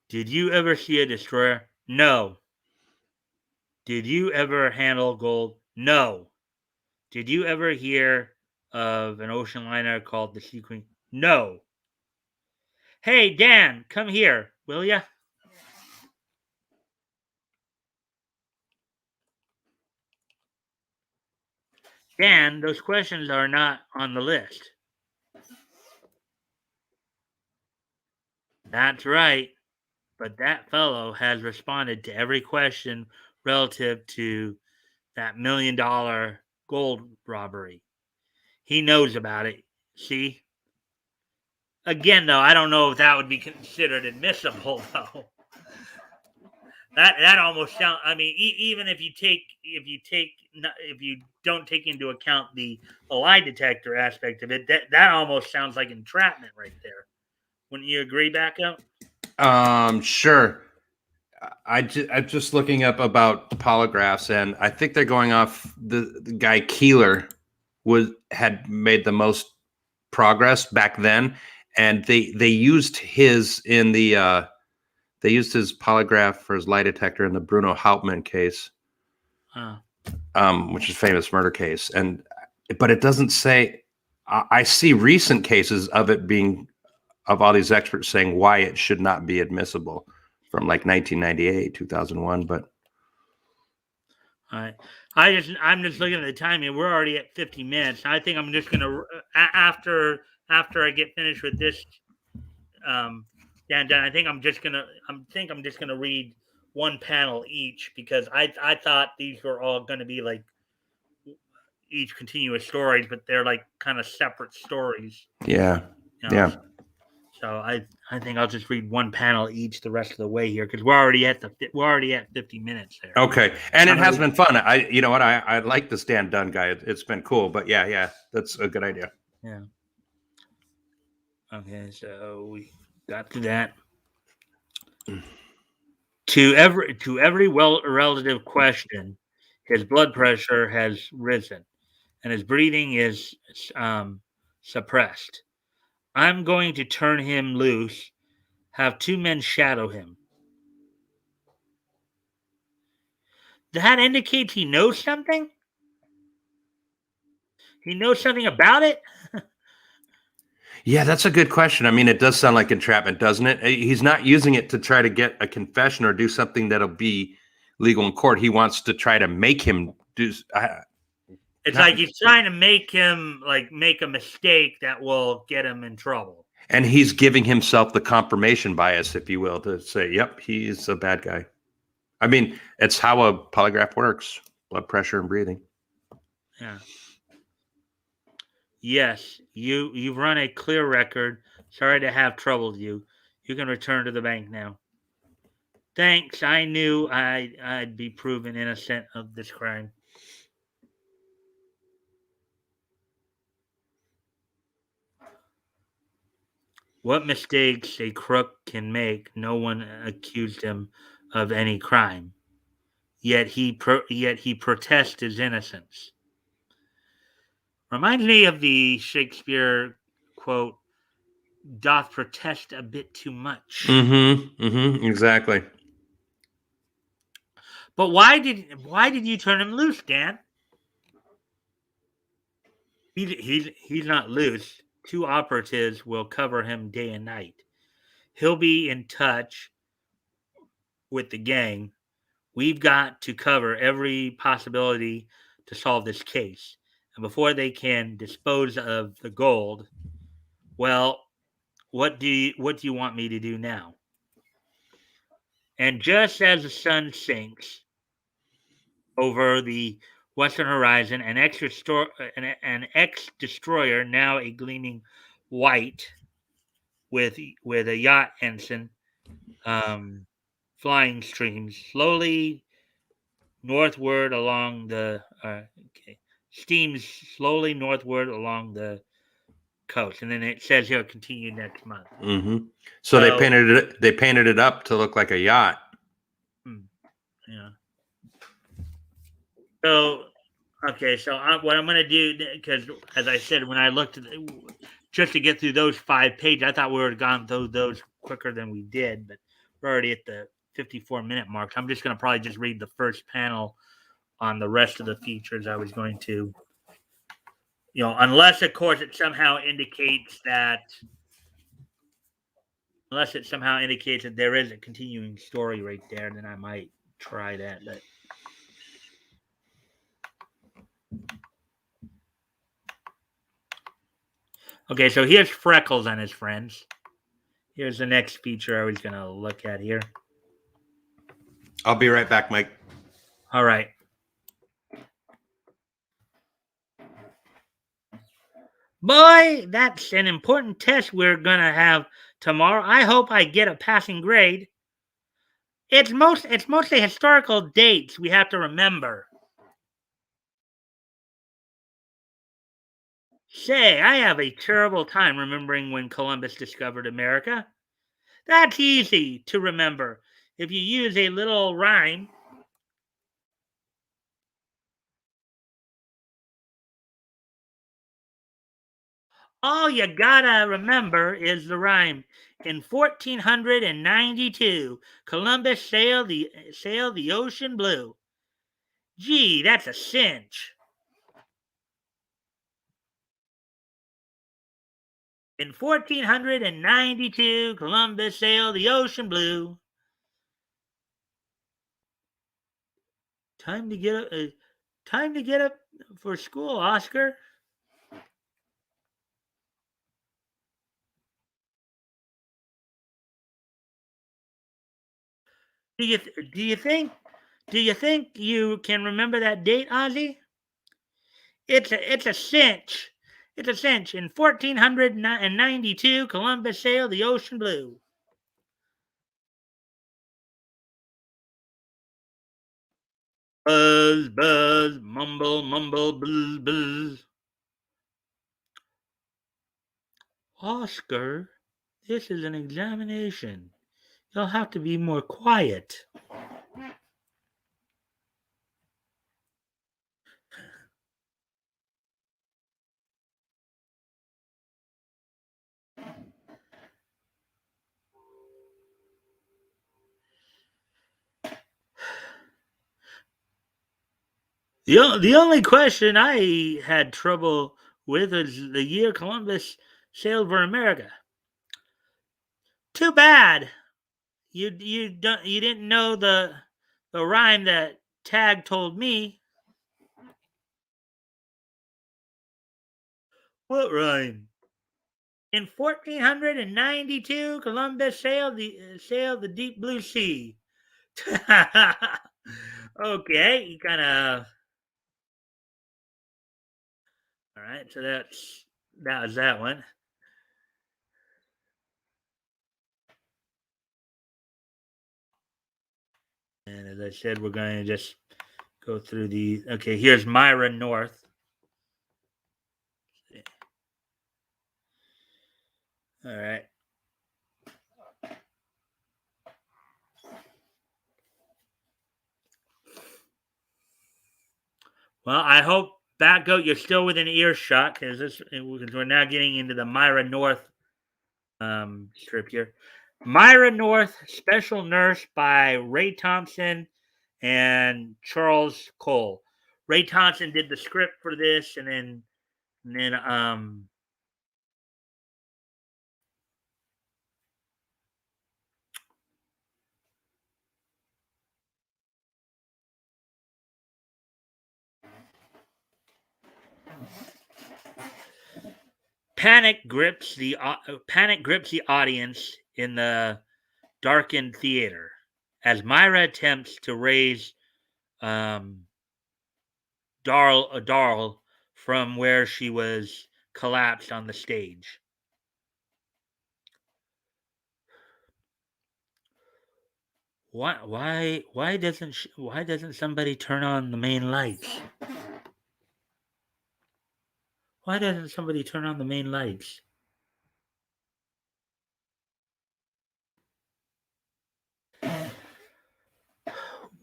did you ever see a destroyer? No. Did you ever handle gold? No. Did you ever hear of an ocean liner called the Sea Queen? No. Hey, Dan, come here, will ya? Dan, those questions are not on the list. That's right. But that fellow has responded to every question relative to that $1 million gold robbery. He knows about it. See? Again, though, I don't know if that would be considered admissible, though. That almost sound. I mean, even if you don't take into account the lie detector aspect of it, that almost sounds like entrapment right there. Wouldn't you agree, Backup? Sure. I'm just looking up about polygraphs, and I think they're going off the guy Keeler had made the most progress back then, and they used his in the they used his polygraph for his lie detector in the Bruno Hauptmann case, which is a famous murder case, but it doesn't say. I see recent cases of it being of all these experts saying why it should not be admissible from like 1998, 2001, but. All right. I'm just looking at the time here. We're already at 50 minutes. I think I'm just gonna after I get finished with this, Dan. I think I'm just gonna read one panel each because I thought these were all gonna be like each continuous stories, but they're like kind of separate stories. Yeah. You know? Yeah. So I think I'll just read one panel each the rest of the way here because we're already at 50 minutes there. Okay, and it has been fun. You know what? I like the Dan Dunn guy. It's been cool. But yeah, that's a good idea. Yeah. Okay, so we got to that. To every relative question, his blood pressure has risen, and his breathing is suppressed. I'm going to turn him loose. Have 2 men shadow him. That indicates he knows something? He knows something about it? Yeah, that's a good question. I mean, it does sound like entrapment, doesn't it? He's not using it to try to get a confession or do something that'll be legal in court. He wants to try to make him do. It's like he's trying to make him make a mistake that will get him in trouble. And he's giving himself the confirmation bias, if you will, to say, "Yep, he's a bad guy." I mean, it's how a polygraph works: blood pressure and breathing. Yeah. Yes, you've run a clear record. Sorry to have troubled you. You can return to the bank now. Thanks. I knew I'd be proven innocent of this crime. What mistakes a crook can make, no one accused him of any crime. Yet he protests his innocence. Reminds me of the Shakespeare quote, doth protest a bit too much. Exactly. But why did you turn him loose, Dan? He's not loose. 2 operatives will cover him day and night. He'll be in touch with the gang. We've got to cover every possibility to solve this case. And before they can dispose of the gold, well, what do you want me to do now? And just as the sun sinks over the western horizon, an ex-destroyer, now a gleaming white, with a yacht ensign, flying streams slowly northward along the steams slowly northward along the coast, and then it says here continue next month. So they painted it up to look like a yacht. Yeah. So okay, so what I'm going to do, because as I said, when I looked at just to get through those 5 pages, I thought we would have gone through those quicker than we did, but we're already at the 54-minute mark. So I'm just going to probably just read the first panel on the rest of the features I was going to, unless of course it somehow indicates that there is a continuing story right there, then I might try that. But okay, so here's Freckles and his friends. Here's the next feature I was going to look at here. I'll be right back, Mike. All right. Boy, that's an important test we're going to have tomorrow. I hope I get a passing grade. It's mostly historical dates we have to remember. Say, I have a terrible time remembering when Columbus discovered America. That's easy to remember if you use a little rhyme. All you gotta remember is the rhyme. In 1492, Columbus sailed the ocean blue. Gee, that's a cinch. In 1492, Columbus sailed the ocean blue. Time to get up. Time to get up for school, Oscar. Do you think you can remember that date, Ozzy? It's a cinch. It's a cinch. In 1492, Columbus sailed the ocean blue. Buzz, buzz, mumble, mumble, buzz, buzz. Oscar, this is an examination. You'll have to be more quiet. The only question I had trouble with is the year Columbus sailed for America. Too bad. You didn't know the rhyme that Tag told me. What rhyme? In 1492, Columbus sailed the deep blue sea. Okay, you kind of. All right, so that was that one. And as I said, we're going to just go through the. Okay, here's Myra North. All right. Well, I hope Batgoat you're still within earshot because we're now getting into the Myra North strip here. Myra North, Special Nurse by Ray Thompson and Charles Cole. Ray Thompson did the script for this, and then panic grips the audience in the darkened theater as Myra attempts to raise um, Darl from where she was collapsed on the stage. Why doesn't somebody turn on the main lights? Why doesn't somebody turn on the main lights?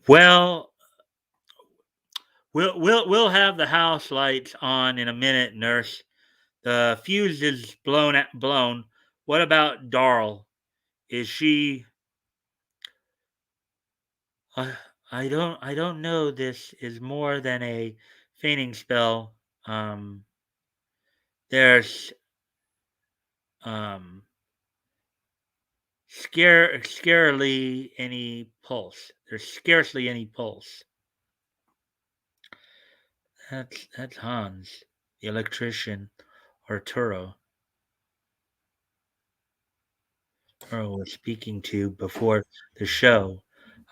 Well, we'll have the house lights on in a minute, nurse. The fuse is blown. What about Darl? Is she? Uh, I don't know. This is more than a fainting spell. There's um scarcely any pulse. There's scarcely any pulse. That's Hans, the electrician, Arturo. Arturo was speaking to before the show.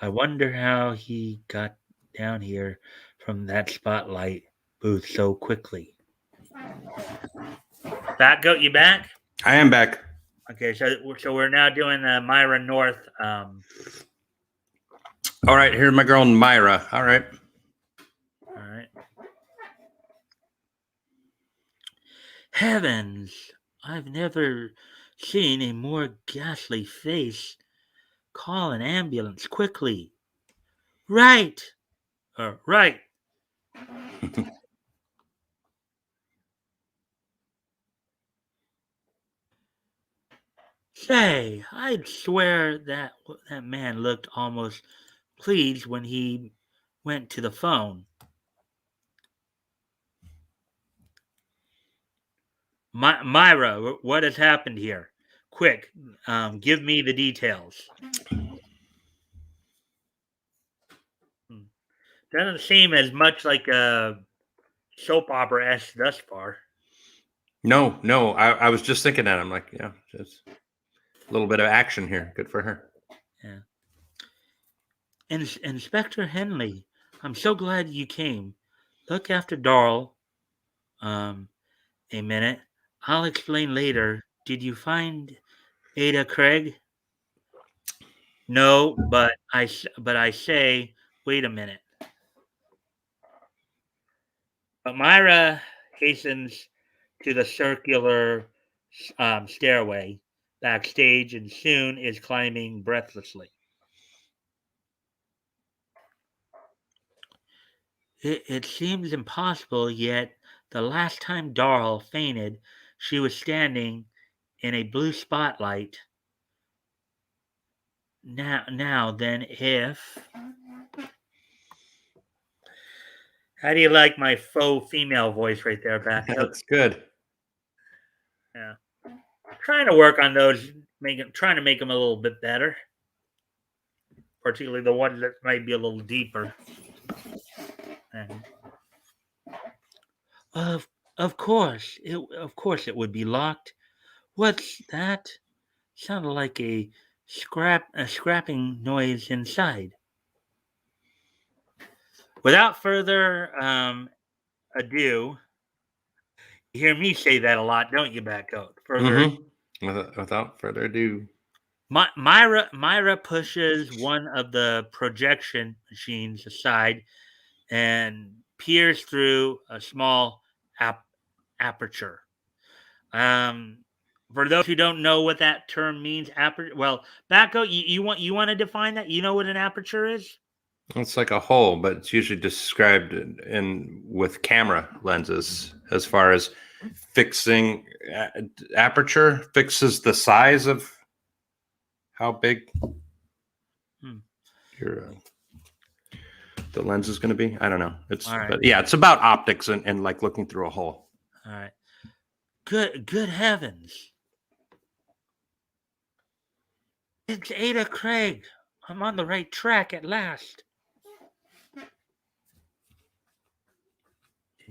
I wonder how he got down here from that spotlight booth so quickly. Batgoat, you back? I am back. Okay, so we're now doing the Myra North All right, here's my girl Myra. All right. All right. Heavens, I've never seen a more ghastly face. Call an ambulance quickly. Right. Right. Say, I'd swear that man looked almost pleased when he went to the phone. Myra, what has happened here? Quick, give me the details. Hmm. Doesn't seem as much like a soap opera s thus far. No. I was just thinking that. I'm like, yeah, just a little bit of action here. Good for her. Yeah. Inspector Henley, I'm so glad you came. Look after Darl. Um, a minute. I'll explain later. Did you find Ada Craig? No, but I say, wait a minute. But Myra hastens to the circular stairway backstage and soon is climbing breathlessly. It seems impossible, yet the last time Darl fainted, she was standing in a blue spotlight. Now, then, if. How do you like my faux female voice right there, Batgoat? That's good. Yeah. Trying to work on those, trying to make them a little bit better, particularly the ones that might be a little deeper. And of of course it would be locked. What's that? Sounded like a scrapping noise inside. Without further ado, you hear me say that a lot, don't you, Batgoat? Further, Without further ado. Myra pushes one of the projection machines aside and peers through a small aperture. Um, for those who don't know what that term means, aperture. Well, Backo, you want to define that? You know what an aperture is? It's like a hole, but it's usually described in with camera lenses as far as fixing aperture fixes the size of how big Hmm. your the lens is going to be. I don't know. All right, But yeah, it's about optics and like looking through a hole. all right. Good heavens! It's Ada Craig. I'm on the right track at last.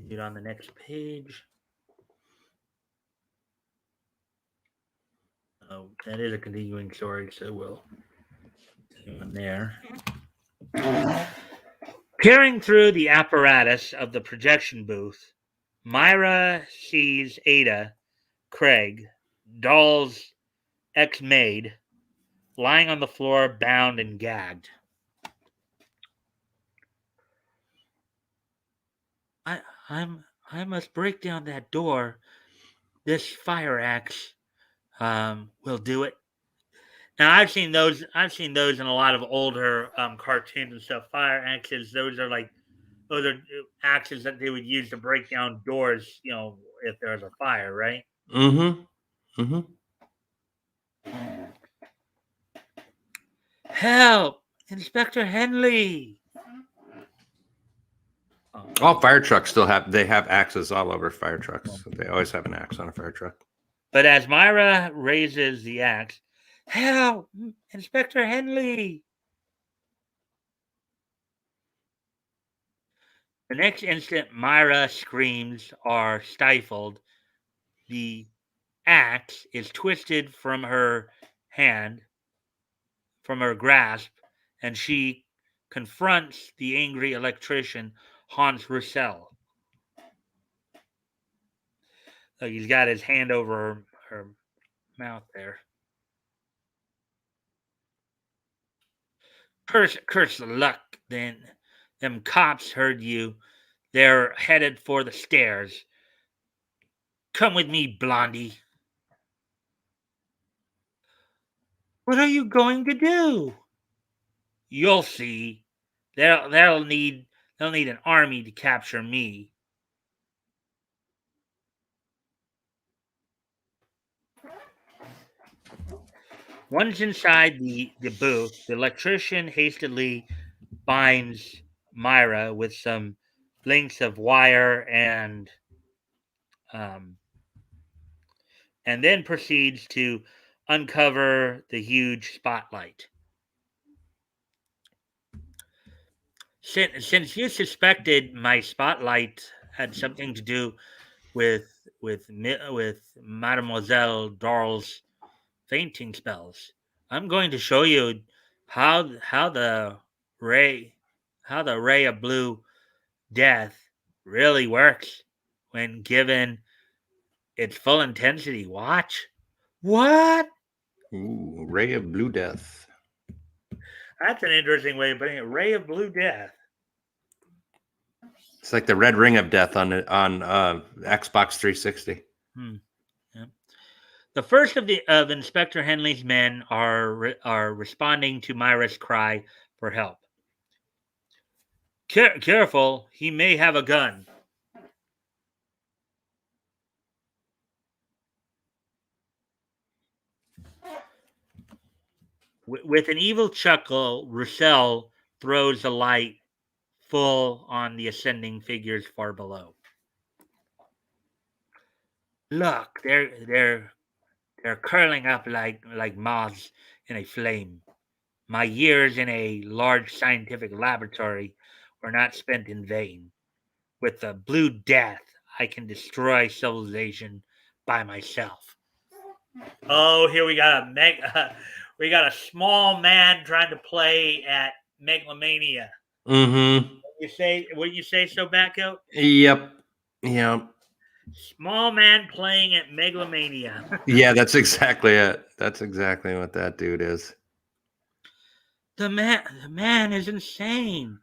Get on the next page. Oh, that is a continuing story, so we'll do on there. Peering through the apparatus of the projection booth, Myra sees Ada Craig, Doll's ex maid, lying on the floor, bound and gagged. I, I must break down that door. This fire axe will do it. Now I've seen those. I've seen those in a lot of older cartoons and stuff. Fire axes. Those are axes that they would use to break down doors. You know, if there was a fire, right? Mm-hmm. Mm-hmm. Help, Inspector Henley! Oh. All fire trucks still have axes all over fire trucks. They always have an axe on a fire truck. But as Myra raises the axe, help, Inspector Henley! The next instant, Myra screams are stifled. The axe is twisted from her hand, from her grasp, and she confronts the angry electrician, Hans Roussel. Like he's got his hand over her mouth there. Curse the luck. Then them cops heard you. They're headed for the stairs. Come with me, Blondie. What are you going to do? You'll see. They'll need an army to capture me. Once inside the booth, the electrician hastily binds Myra with some lengths of wire um, and then proceeds to uncover the huge spotlight. Since you suspected my spotlight had something to do with Mademoiselle Darl's fainting spells, I'm going to show you how ray the ray of blue death really works when given its full intensity. Watch. What? Ooh, ray of blue death. That's an interesting way of putting it. Ray of blue death. It's like the red ring of death on Xbox 360. Yeah. The first of Inspector Henley's men are responding to Myra's cry for help. Careful, he may have a gun. With an evil chuckle, Roussel throws the light full on the ascending figures far below. Look, they're curling up like moths in a flame. My years in a large scientific laboratory were not spent in vain. With the Blue Death, I can destroy civilization by myself. Oh, here we got a small man trying to play at Megalomania. Mm-hmm. What you say so, Batgoat? Yep. Small man playing at Megalomania. Yeah, that's exactly it. That's exactly what that dude is. The man is insane.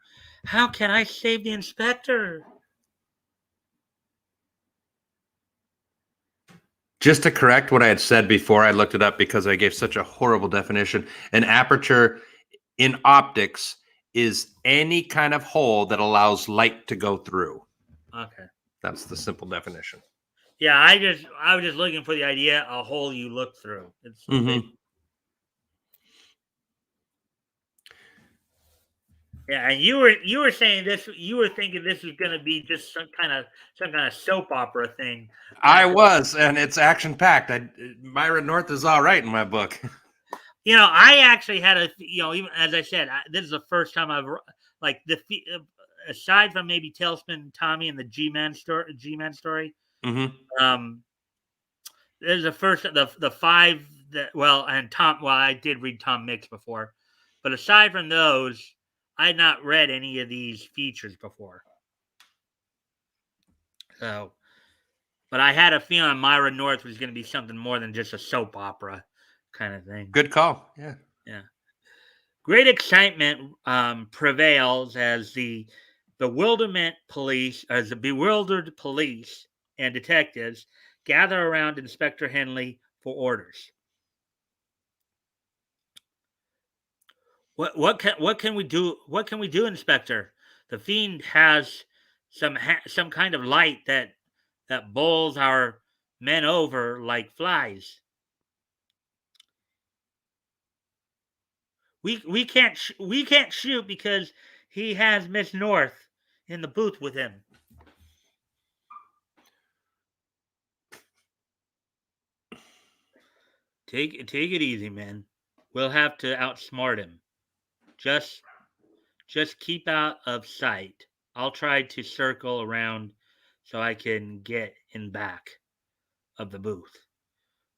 How can I save the inspector? Just to correct what I had said before, I looked it up because I gave such a horrible definition. An aperture in optics is any kind of hole that allows light to go through. Okay. That's the simple definition. Yeah, I was just looking for the idea a hole you look through. It's Yeah, and you were saying this. You were thinking this was going to be just some kind of soap opera thing. I was, and it's action packed. Myra North is all right in my book. I actually had even as I said, this is the first time I've aside from maybe Tailspin Tommy and the G-Man story. Mm-hmm. This is the first the five and Tom. Well, I did read Tom Mix before, but aside from those, I had not read any of these features before. So, but I had a feeling Myra North was going to be something more than just a soap opera kind of thing. Good call. Yeah. Great excitement prevails as the bewildered police and detectives gather around Inspector Henley for orders. What can we do? What can we do, Inspector? The fiend has some kind of light that bowls our men over like flies. We can't shoot because he has Miss North in the booth with him. Take it easy, man. We'll have to outsmart him. Just keep out of sight. I'll try to circle around so I can get in back of the booth.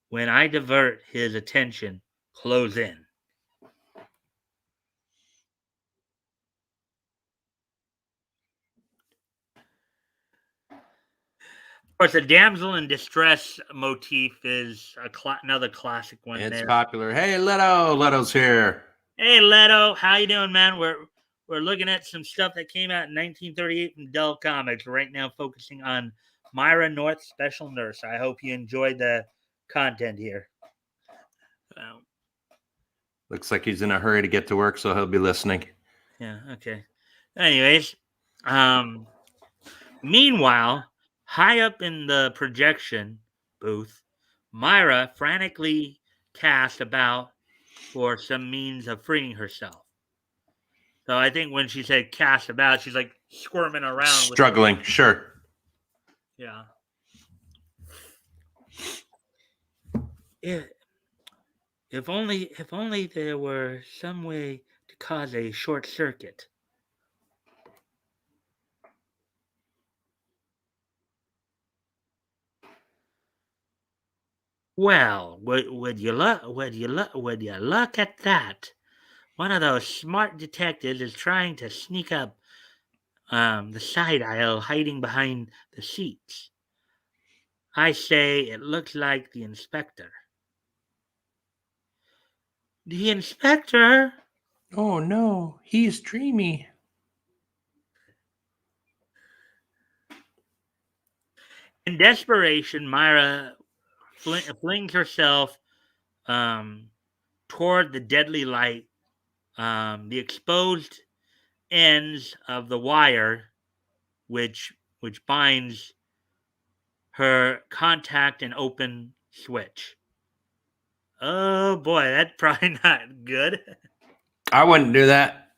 When I divert his attention, close in. Of course, the damsel in distress motif is another classic one. It's popular. Hey, Leto's here. Hey, Leto, how you doing, man? We're looking at some stuff that came out in 1938 from Dell Comics. Right now, focusing on Myra North, Special Nurse. I hope you enjoyed the content here. Looks like he's in a hurry to get to work, so he'll be listening. Yeah. Okay. Anyways, meanwhile, high up in the projection booth, Myra frantically cast about for some means of freeing herself. So I think when she said cast about, she's like squirming around. Struggling, sure. Yeah. If only there were some way to cause a short circuit. Well, would you look at that? One of those smart detectives is trying to sneak up the side aisle, hiding behind the seats. I say it looks like the inspector. The inspector? Oh no, he's dreamy. In desperation, Myra flings herself toward the deadly light. The exposed ends of the wire, which binds her contact and open switch. Oh boy, that's probably not good. I wouldn't do that.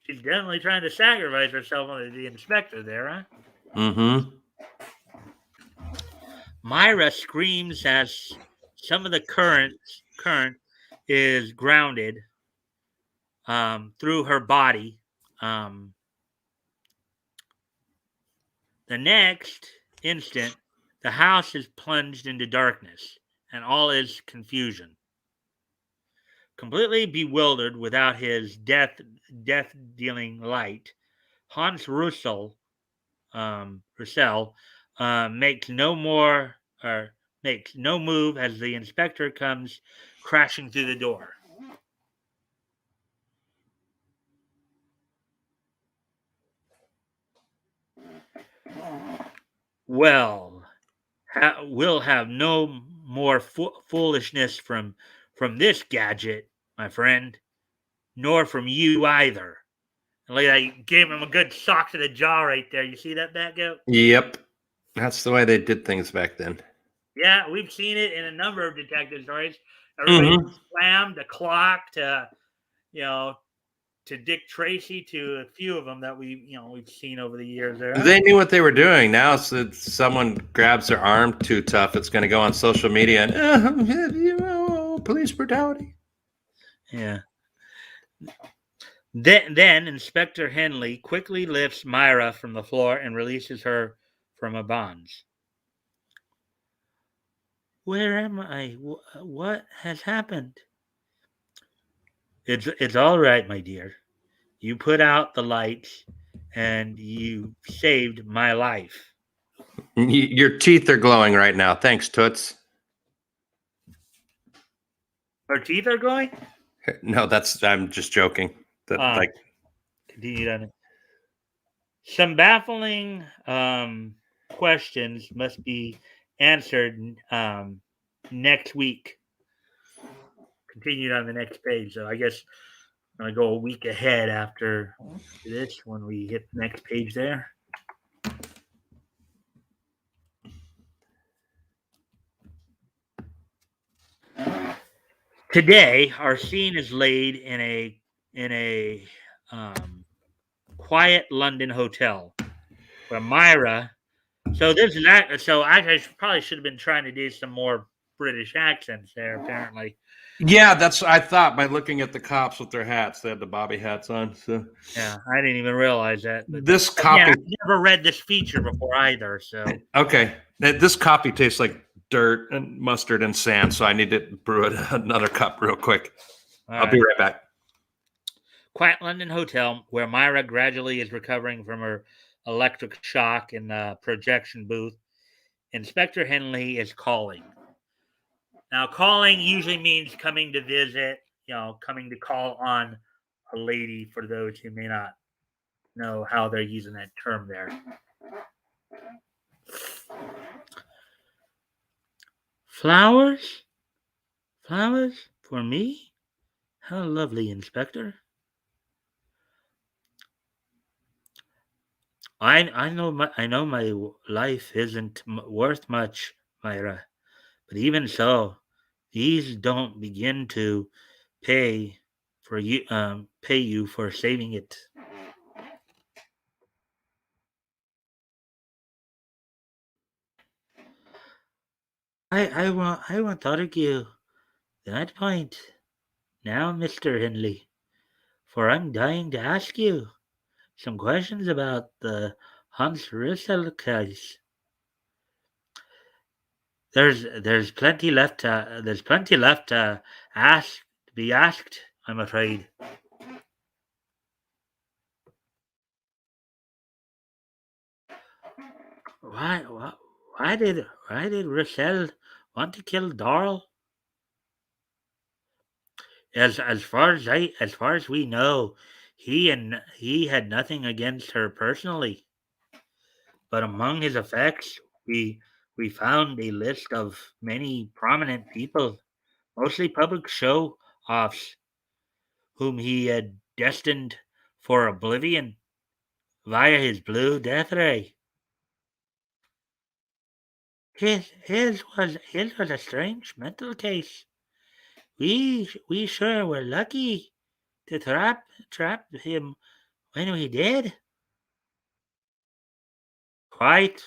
She's definitely trying to sacrifice herself on the inspector there, huh? Mm-hmm. Myra screams as some of the current is grounded through her body. The next instant, the house is plunged into darkness, and all is confusion. Completely bewildered without his death-dealing light, Hans Roussel makes no move as the inspector comes crashing through the door. Well, we'll have no more foolishness from this gadget, my friend, nor from you either. And look at that, you gave him a good sock to the jaw right there. You see that, Batgoat? Yep. That's the way they did things back then. Yeah, we've seen it in a number of detective stories. Everybody Mm-hmm. slammed the clock to, to Dick Tracy, to a few of them that we've seen over the years. There, They knew what they were doing. Now, so someone grabs their arm too tough, it's going to go on social media and police brutality. yeah. Then Inspector Henley quickly lifts Myra from the floor and releases her from her bonds. Where am I? What has happened? It's all right, my dear. You put out the lights, and you saved my life. Your teeth are glowing right now. Thanks, Toots. Her teeth are glowing? No, I'm just joking. Continue on. Some baffling questions must be answered next week. Continued on the next page. So I guess I'm going to go a week ahead after this when we hit the next page there. Today, our scene is laid in a quiet London hotel where Myra. So this is that. So I probably should have been trying to do some more British accents there. Apparently, Yeah, that's I thought by looking at the cops with their hats. They had the bobby hats on. So yeah, I didn't even realize that. But this yeah, copy, I've never read this feature before either. So okay, this coffee tastes like dirt and mustard and sand. So I need to brew it another cup real quick. I'll be right back. Quiet London hotel where Myra gradually is recovering from her electric shock in the projection booth. Inspector Henley is calling. Now, calling usually means coming to visit, coming to call on a lady for those who may not know how they're using that term there. Flowers? Flowers? For me? How lovely, Inspector. I know my life isn't worth much, Myra, but even so, these don't begin to pay pay you for saving it. I won't argue that point now, Mr. Henley, for I'm dying to ask you some questions about the Hans Russell case. There's plenty left to be asked, I'm afraid. Why why did Russell want to kill Darl? As far as we know, he had nothing against her personally. But among his effects, we found a list of many prominent people, mostly public show offs, whom he had destined for oblivion via his blue death ray. His was a strange mental case. We sure were lucky to trap him when we did. Quite.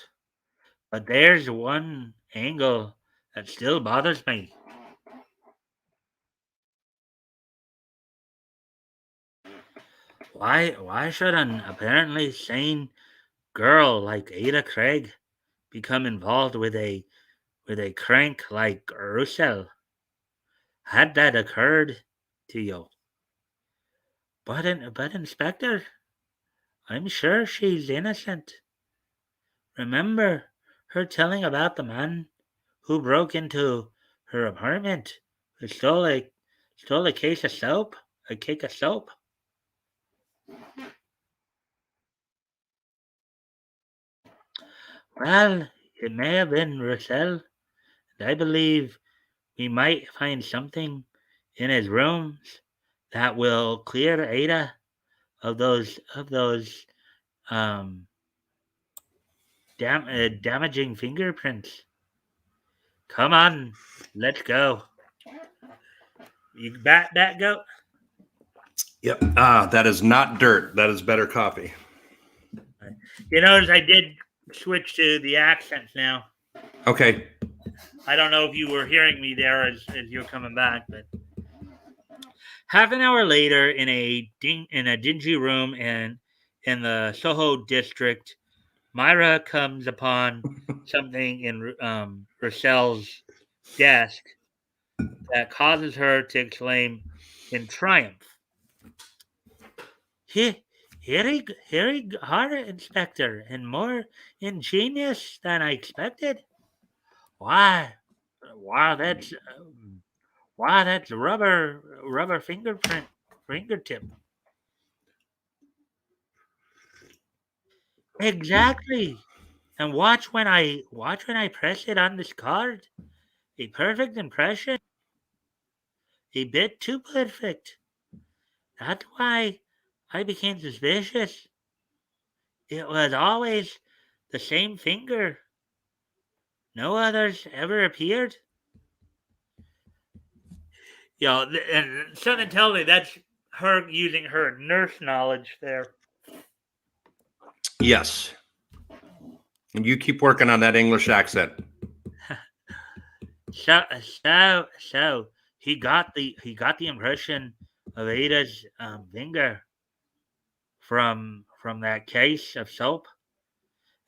But there's one angle that still bothers me. Why should an apparently sane girl like Ada Craig become involved with a crank like Russell? Had that occurred to you? But Inspector, I'm sure she's innocent. Remember her telling about the man who broke into her apartment, who stole a case of soap, a cake of soap. Well, it may have been Russell, and I believe we might find something in his rooms that will clear Ada of those um, damaging fingerprints. Come on, let's go. You bat goat. Yep. That is not dirt. That is better coffee. You notice I did switch to the accents now. Okay. I don't know if you were hearing me there as you're coming back, but half an hour later, in a dingy room in the Soho district, Myra comes upon something in Russell's desk that causes her to exclaim in triumph, Here, here he are, Inspector, and more ingenious than I expected. Why, why that's rubber fingertip. Exactly. And watch when I press it on this card. A perfect impression. A bit too perfect. That's why I became suspicious. It was always the same finger. No others ever appeared. And something tells me that's her using her nurse knowledge there. Yes. And you keep working on that English accent. So he got the impression of Ada's finger from that case of soap,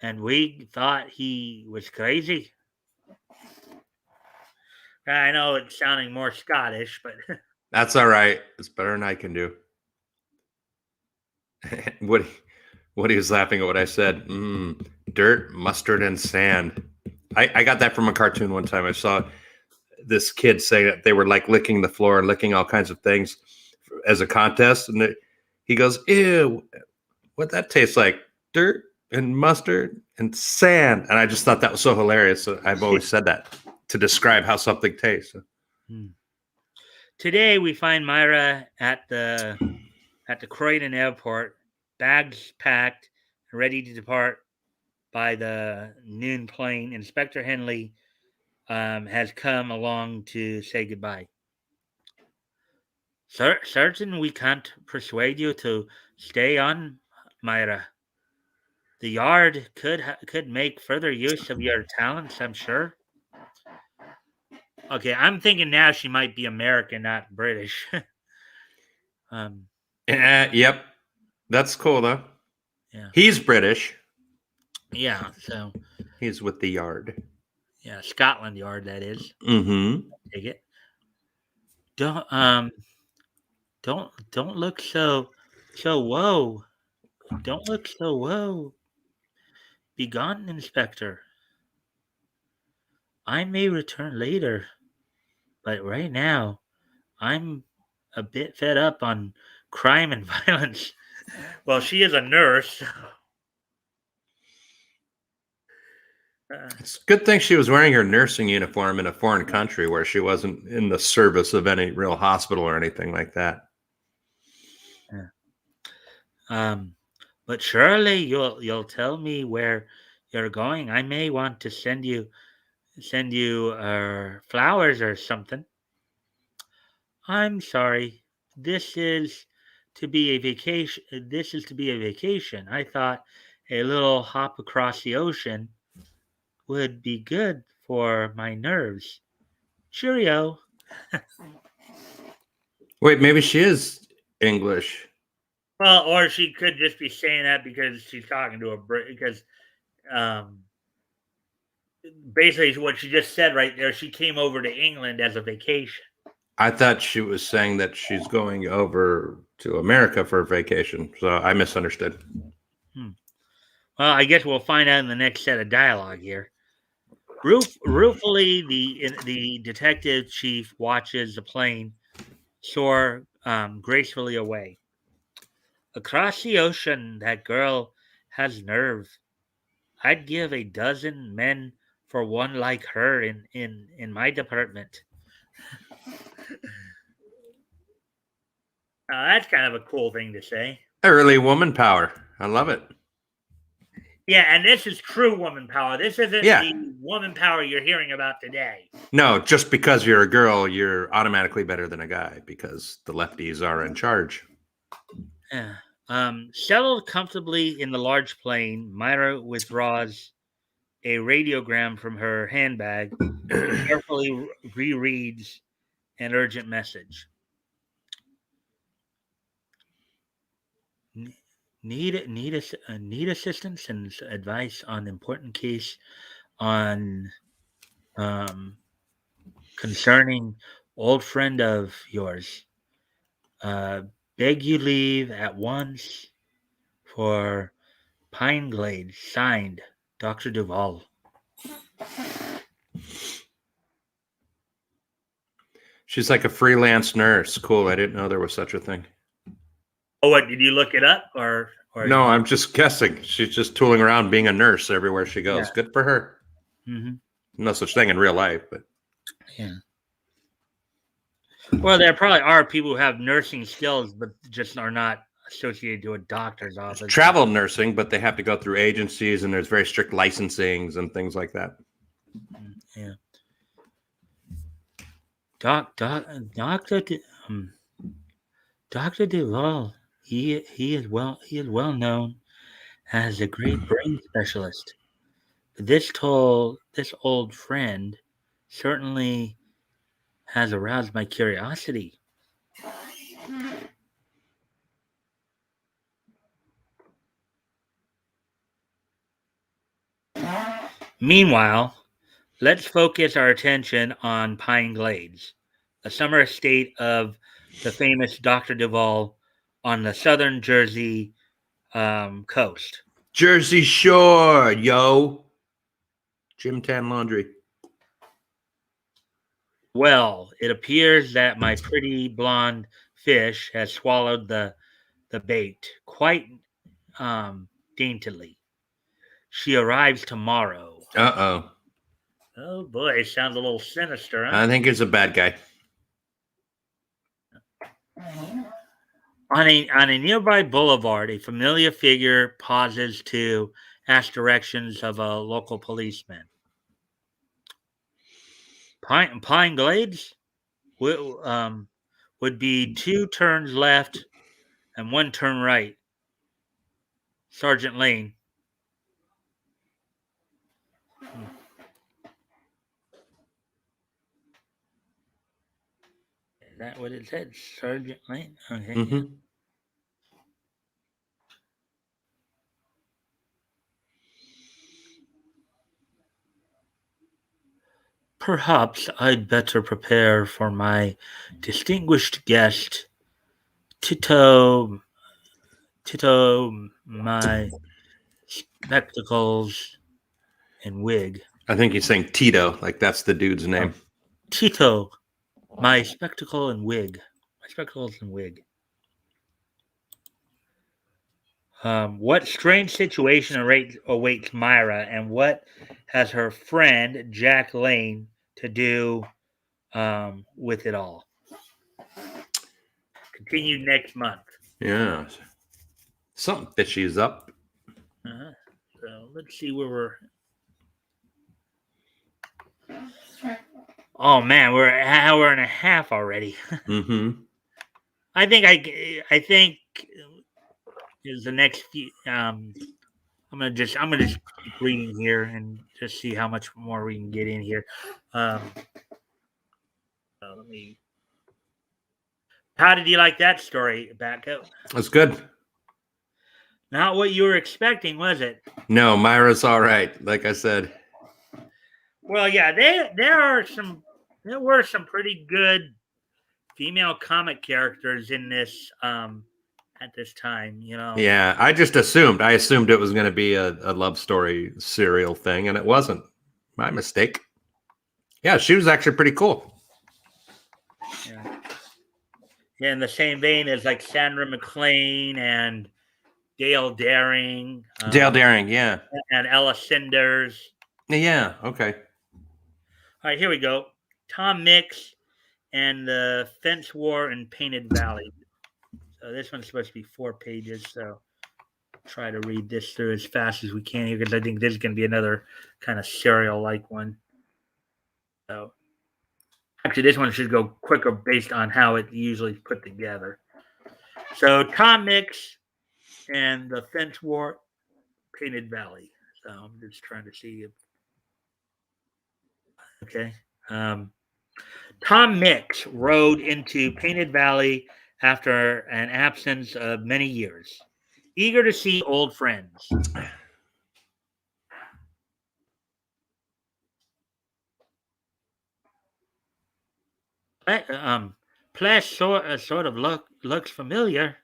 and we thought he was crazy. I know it's sounding more Scottish, but That's all right. It's better than I can do. Woody was laughing at what I said. Dirt, mustard, and sand. I got that from a cartoon one time. I saw this kid saying that they were like licking the floor and licking all kinds of things as a contest. And he goes, ew, what that tastes like? Dirt and mustard and sand. And I just thought that was so hilarious. So I've always said that to describe how something tastes. Today we find Myra at the Croydon airport, bags packed, ready to depart by the noon plane. Inspector Henley has come along to say goodbye. Certain we can't persuade you to stay on, Myra. The yard could make further use of your talents, I'm sure. Okay, I'm thinking now she might be American, not British. Yep. That's cool, though. Yeah. He's British. Yeah, so he's with the yard. Yeah, Scotland Yard, that is. Mm-hmm. Take it. Don't look so whoa. Don't look so whoa. Begone, Inspector. I may return later, but right now I'm a bit fed up on crime and violence. Well, she is a nurse. It's a good thing she was wearing her nursing uniform in a foreign country where she wasn't in the service of any real hospital or anything like that. But surely you'll tell me where you're going. I may want to send you flowers or something. I'm sorry. This is to be a vacation. This is to be a vacation. I thought a little hop across the ocean would be good for my nerves. Cheerio. Wait, maybe she is English. Well, or she could just be saying that because she's talking to a Brit. Because basically, what she just said right there, she came over to England as a vacation. I thought she was saying that she's going over to America for a vacation, so I misunderstood. Well, I guess we'll find out in the next set of dialogue here. Ruefully, the detective chief watches the plane soar gracefully away. Across the ocean, that girl has nerve. I'd give a dozen men for one like her in my department. That's kind of a cool thing to say. Early woman power. I love it. Yeah, and this is true woman power. This isn't the woman power you're hearing about today. No, just because you're a girl, you're automatically better than a guy because the lefties are in charge. Yeah. Settled comfortably in the large plane, Myra withdraws a radiogram from her handbag and carefully rereads an urgent message. Need assistance and advice on important case on concerning old friend of yours. Beg you leave at once for Pine Glade. Signed, Dr. Duval. She's like a freelance nurse. Cool. I didn't know there was such a thing. Oh, what? Did you look it up or No, I'm just guessing. She's just tooling around being a nurse everywhere she goes. Yeah. Good for her. Mm-hmm. No such thing in real life, but yeah. Well, there probably are people who have nursing skills, but just are not associated to a doctor's office. It's travel nursing, but they have to go through agencies, and there's very strict licensings and things like that. Yeah. Doctor Duval. He is well known as a great brain specialist. This old friend certainly has aroused my curiosity. Meanwhile, let's focus our attention on Pine Glades, a summer estate of the famous Dr. Duval on the southern Jersey coast. Jersey Shore, yo. Jim Tan Laundry. Well, it appears that my pretty blonde fish has swallowed the bait quite daintily. She arrives tomorrow. Uh-oh. Oh boy, sounds a little sinister, huh? I think it's a bad guy. On a nearby boulevard, a familiar figure pauses to ask directions of a local policeman. Pine Glades would be 2 turns left and 1 turn right. Sergeant Lane. Is that what it said? Sergeant Lane? Okay, yeah. Mm-hmm. Perhaps I'd better prepare for my distinguished guest, Tito. My spectacles and wig. I think he's saying Tito, like that's the dude's name. Tito, my spectacle and wig. My spectacles and wig. What strange situation awaits Myra, and what has her friend Jack Lane to do with it all? Continued next month. Yeah. Something fishy is up. Uh-huh. So let's see where we're. Oh man, we're an hour and a half already. Mm-hmm. I think is the next few. I'm gonna just keep reading here and just see how much more we can get in here. Um, let me. How did you like that story, Batgoat? That's good. Not what you were expecting, was it? No, Myra's all right. Like I said. Well, yeah, there were some pretty good female comic characters in this at this time, you know. Yeah, I assumed it was going to be a love story serial thing, and it wasn't. My mistake. Yeah, she was actually pretty cool. Yeah. Yeah, in the same vein as like Sandra McLean and Dale Daring. Dale Daring, yeah. And Ella Cinders. Yeah, okay. All right, here we go. Tom Mix and the Fence War in Painted Valley. So this one's supposed to be 4 pages, so try to read this through as fast as we can here because I think this is going to be another kind of serial-like one. So actually, this one should go quicker based on how it usually is put together. So Tom Mix and the Fence War, Painted Valley. So I'm just trying to see if. Okay. Tom Mix rode into Painted Valley after an absence of many years, eager to see old friends. Place sort of looks familiar,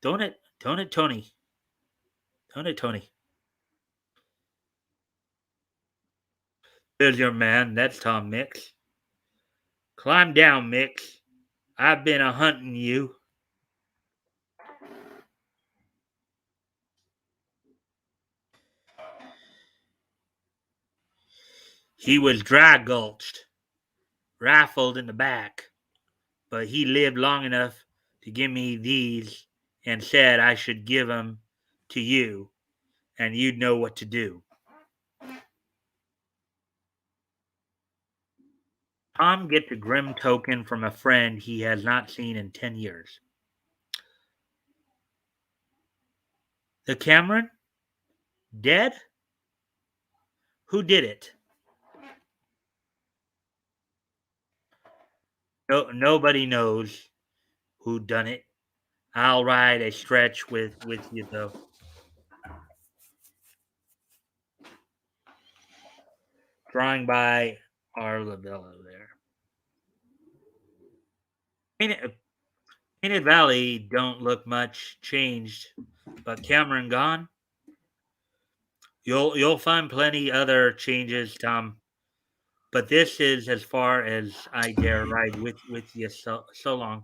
don't it? Don't it, Tony? Don't it, Tony? There's your man. That's Tom Mix. Climb down, Mix. I've been a hunting you. He was dry gulched, rifled in the back, but he lived long enough to give me these and said I should give 'em to you, and you'd know what to do. Tom gets a grim token from a friend he has not seen in 10 years. The Cameron? Dead? Who did it? No, nobody knows who done it. I'll ride a stretch with you though. Drawing by Arlavello there. Painted Valley don't look much changed, but Cameron gone. You'll find plenty other changes, Tom. but this is as far as I dare ride with you. So long.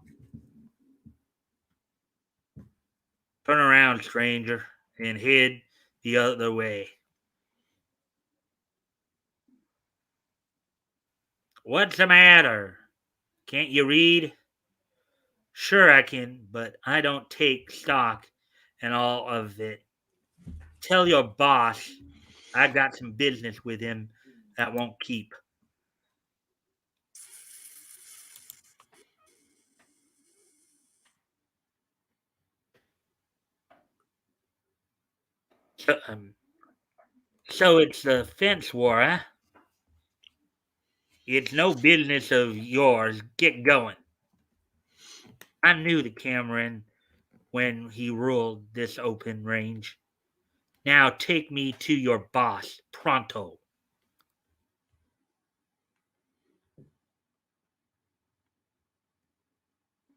Turn around, stranger, and head the other way. What's the matter? Can't you read? Sure, I can, but I don't take stock in all of it. Tell your boss I got some business with him that won't keep. So, so it's the fence war, huh? It's no business of yours. Get going. I knew the Cameron when he ruled this open range. Now take me to your boss, pronto.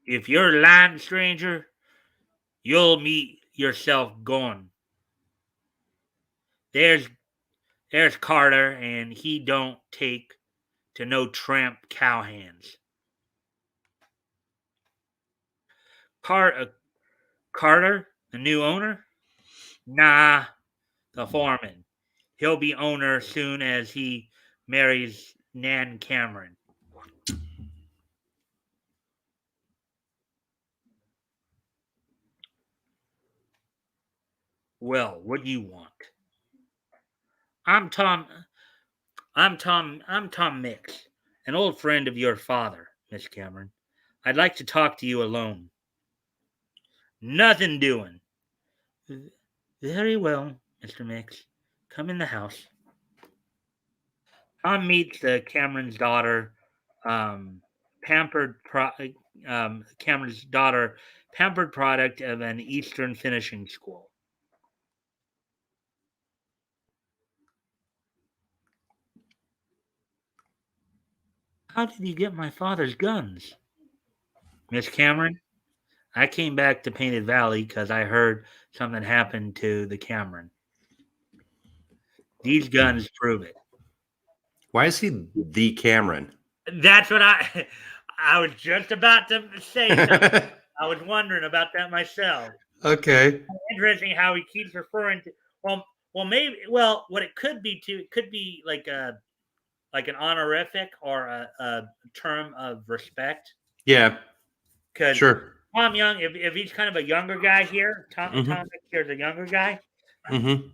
If you're lying, stranger, you'll meet yourself gone. There's there's Carter, and he don't take to no tramp cowhands. Carter, the new owner? Nah, the foreman. He'll be owner soon as he marries Nan Cameron. Well, what do you want? I'm Tom. I'm Tom Mix, an old friend of your father, Miss Cameron. I'd like to talk to you alone. Nothing doing. Very well, Mr. Mix. Come in the house. Tom meets the Cameron's daughter, um, pampered pro- Cameron's daughter, pampered product of an Eastern finishing school. How did you get my father's guns, Miss Cameron? I came back to Painted Valley because I heard something happened to the Cameron. These guns prove it. Why is he the Cameron? That's what I was just about to say something. I was wondering about that myself. Okay. Interesting how he keeps referring to maybe what it could be too. It could be like an honorific or a term of respect. Yeah. Because Sure. Tom Young, if he's kind of a younger guy here, Tom here's a younger guy. Mm-hmm.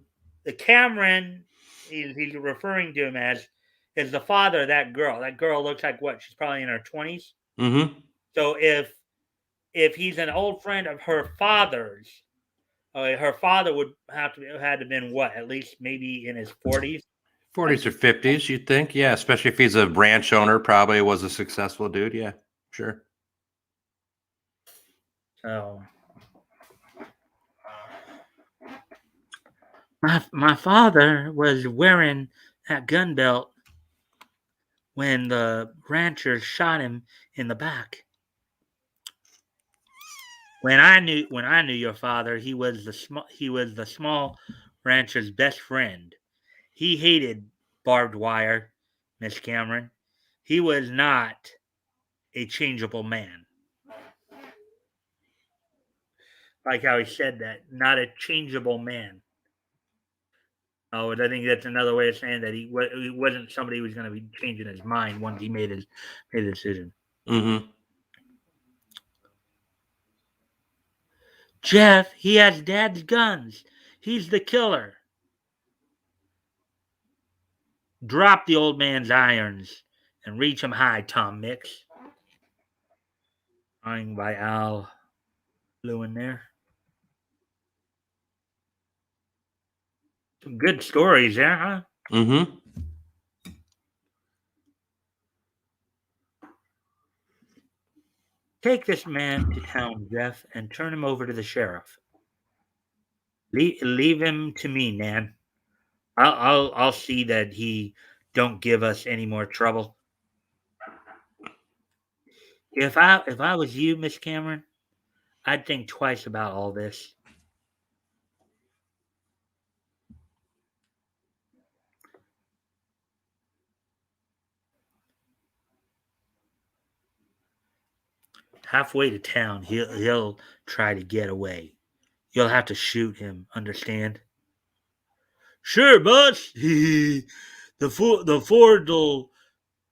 The Cameron he's referring to him as is the father of that girl. That girl looks like what? She's probably in her 20s. Mm-hmm. So if he's an old friend of her father's, her father would have to had to have been what? At least maybe in his 40s. 40s or 50s, you'd think. Yeah, especially if he's a ranch owner, probably was a successful dude. Yeah, sure. So my father was wearing that gun belt when the ranchers shot him in the back. When I knew your father, he was the small rancher's best friend. He hated barbed wire, Miss Cameron. He was not a changeable man. Like how he said that, not a changeable man. Oh, and I think that's another way of saying that he wasn't somebody who was going to be changing his mind once he made a decision. Mm-hmm. Jeff, he has Dad's guns. He's the killer. Drop the old man's irons and reach him high, Tom Mix. Drawing by Al Lewin there. Some good stories there, huh? Mm-hmm. Take this man to town, Jeff, and turn him over to the sheriff. Leave him to me, Nan. I'll see that he don't give us any more trouble. If I was you, Miss Cameron, I'd think twice about all this. Halfway to town, he'll try to get away. You'll have to shoot him, understand? Sure, boss. The ford'll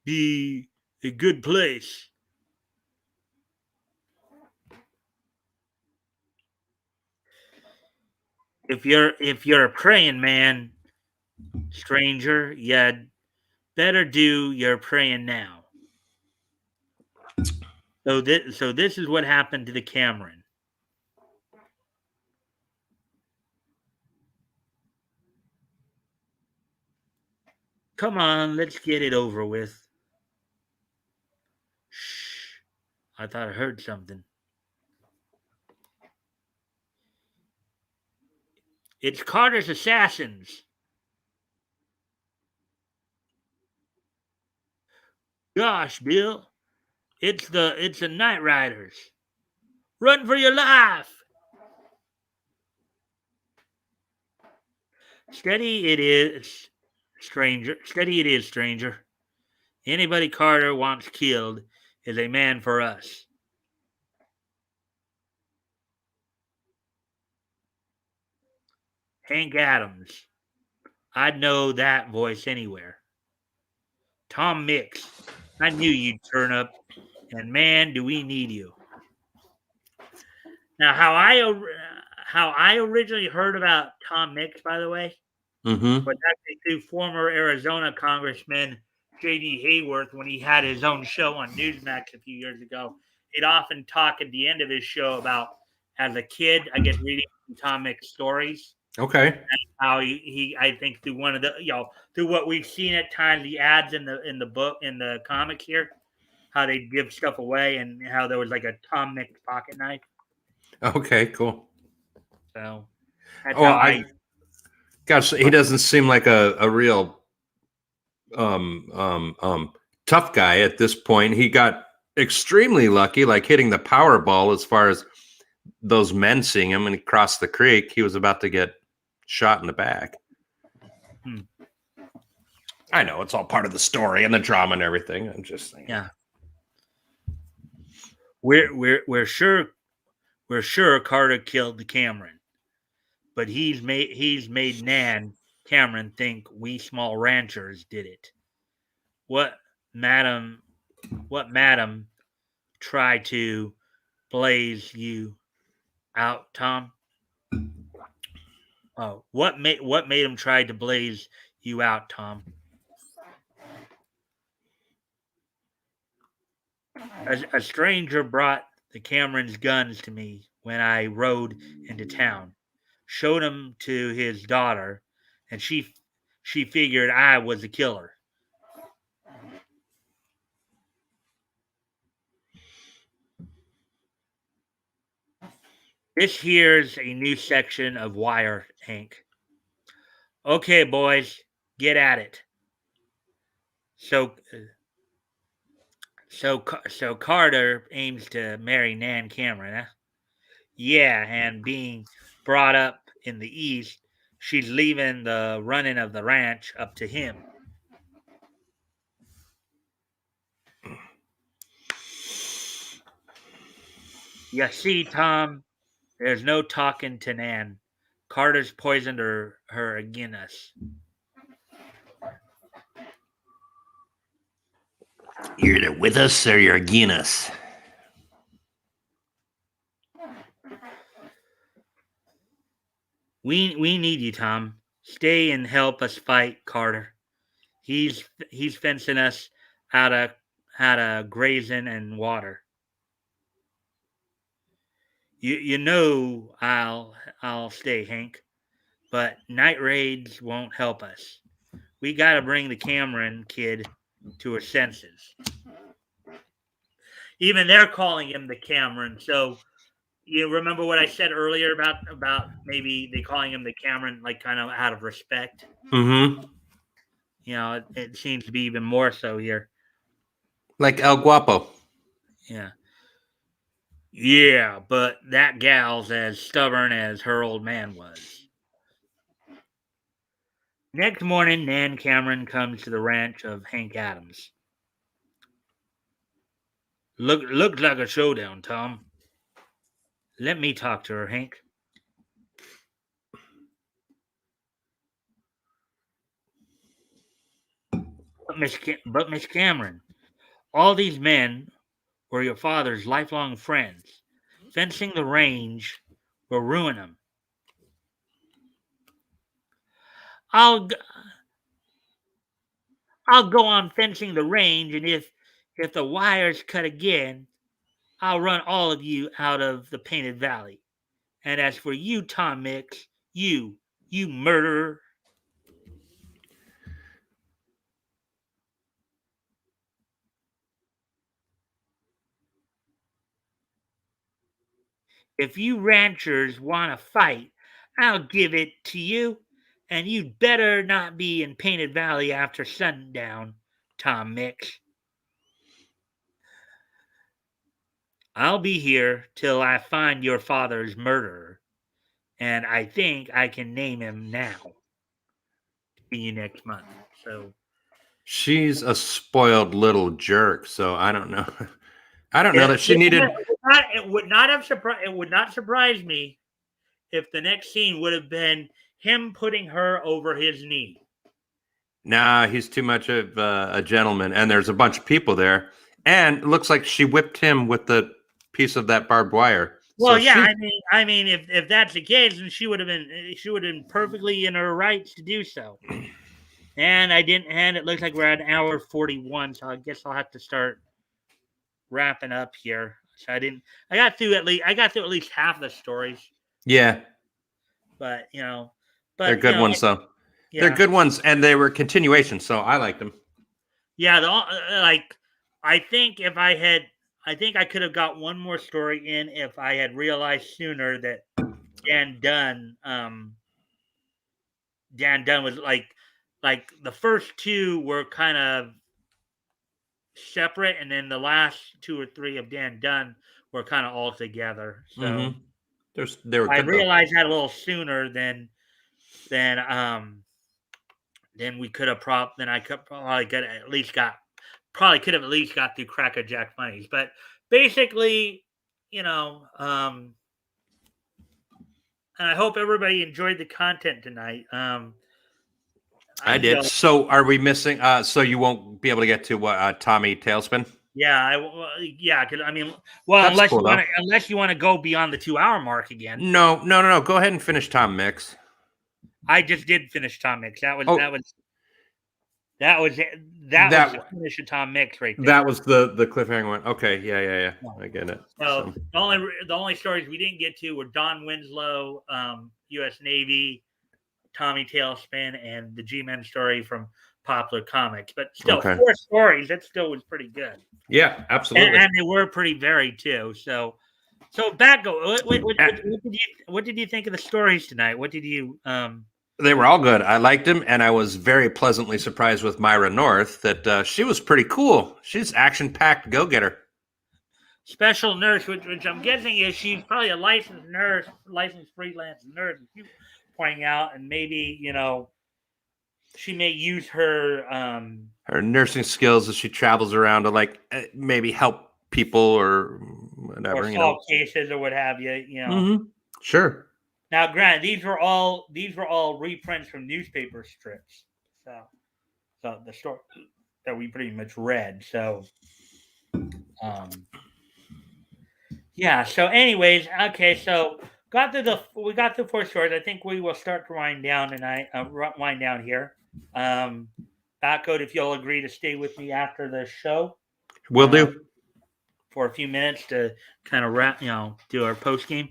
be a good place. If you're a praying man, stranger, you'd better do your praying now. So this is what happened to the Cameron. Come on, let's get it over with. Shh. I thought I heard something. It's Carter's assassins. Gosh, Bill. It's the Night Riders. Run for your life. Steady it is, stranger. Steady it is, stranger. Anybody Carter wants killed is a man for us. Hank Adams. I'd know that voice anywhere. Tom Mix. I knew you'd turn up, and man, do we need you. Now, how I originally heard about Tom Mix, by the way, Mm-hmm. was actually through former Arizona Congressman J.D. Hayworth when he had his own show on Newsmax a few years ago. He'd often talk at the end of his show about, as a kid, I guess, reading Tom Mix stories. Okay. How he I think through one of the through what we've seen at times, the ads in the book in the comics here, how they give stuff away and how there was like a Tom Mix pocket knife. Okay, cool. So that's Oh, how gosh, he doesn't seem like a real tough guy at this point. He got extremely lucky, like hitting the Powerball as far as those men seeing him and he crossed the creek. He was about to get shot in the back. I know it's all part of the story and the drama and everything. I'm just saying. Yeah. We're sure Carter killed the Cameron, but he's made Nan Cameron think we small ranchers did it. What madam tried to blaze you out, Tom? Oh, what made him try to blaze you out, Tom? A stranger brought the Cameron's guns to me when I rode into town. Showed them to his daughter, and she figured I was the killer. This here's a new section of Wire, Hank. Okay, boys, get at it. So Carter aims to marry Nan Cameron, huh? Yeah, and being brought up in the East, she's leaving the running of the ranch up to him. You see, Tom, there's no talking to Nan. Carter's poisoned her against us. You're either with us or you're against us. We need you, Tom. Stay and help us fight Carter. He's fencing us out of grazing and water. You know I'll stay, Hank. But night raids won't help us. We gotta bring the Cameron kid to her senses. Even they're calling him the Cameron. So you remember what I said earlier about maybe they calling him the Cameron, like kind of out of respect. Mm-hmm. It seems to be even more so here. Like El Guapo. Yeah. Yeah, but that gal's as stubborn as her old man was. Next morning, Nan Cameron comes to the ranch of Hank Adams. Looks like a showdown, Tom. Let me talk to her, Hank. But Miss Cameron, all these men were your father's lifelong friends. Fencing the range will ruin him. I'll I'll go on fencing the range, and if the wire's cut again, I'll run all of you out of the Painted Valley. And as for you, Tom Mix, you murderer, if you ranchers want to fight, I'll give it to you. And you'd better not be in Painted Valley after sundown, Tom Mix. I'll be here till I find your father's murderer, and I think I can name him now. See you next month. So She's a spoiled little jerk, so I don't know. I don't know it, that she needed. it would not surprise me if the next scene would have been him putting her over his knee. Nah, he's too much of a gentleman, and there's a bunch of people there, and it looks like she whipped him with the piece of that barbed wire. Well, So yeah, she, I mean, if that's the case, then she would have been perfectly in her rights to do so. And I didn't, and it looks like we're at an hour 41, so I guess I'll have to start wrapping up here. So I got through at least half the stories, yeah, but they're good ones, though. They're yeah, good ones, and they were continuations, so I liked them. yeah. Like I think if I had, I think I could have got one more story in if I had realized sooner that Dan Dunn, Dan Dunn was like the first two were kind of separate, and then the last two or three of Dan Dunn were kind of all together. So Mm-hmm. They were I good, though. realized that a little sooner than then we could have then I could probably could at least got probably could have at least got through Cracker Jack Funnies. But basically, you know, and I hope everybody enjoyed the content tonight. I You did. know, So are we missing? So you won't be able to get to what Tommy Tailspin? yeah, yeah, because I mean, well, That's cool, though. unless you want to go beyond the 2 hour mark again. No. Go ahead and finish Tom Mix. I just did finish Tom Mix. Oh, That was it. That was the that finish of Tom Mix right there. that was the cliffhanger one. Okay, yeah. Yeah. I get it. So So the only stories we didn't get to were Don Winslow, U.S. Navy, Tommy Tailspin, and the G-Men story from Popular Comics. But still, okay, 4 stories. That still was pretty good, yeah, absolutely. and they were pretty varied too. So Batgo, what did you think of the stories tonight? What did you They were all good. I liked them, and I was very pleasantly surprised with Myra North that she was pretty cool. She's action packed go getter. special nurse, which I'm guessing is she's probably a licensed nurse, licensed freelance nurse, pointing out, and maybe she may use her Her nursing skills as she travels around to maybe help people or or whatever. solve cases or what have you. Mm-hmm. Sure. Now, granted, these were all reprints from newspaper strips, so the story that we pretty much read. So, um, yeah. So, anyways, okay. So we got through 4 stories. I think we will start to wind down tonight. Wind down here. Batcode, if you'll agree to stay with me after the show. Will do. For a few minutes to kind of wrap, do our post game.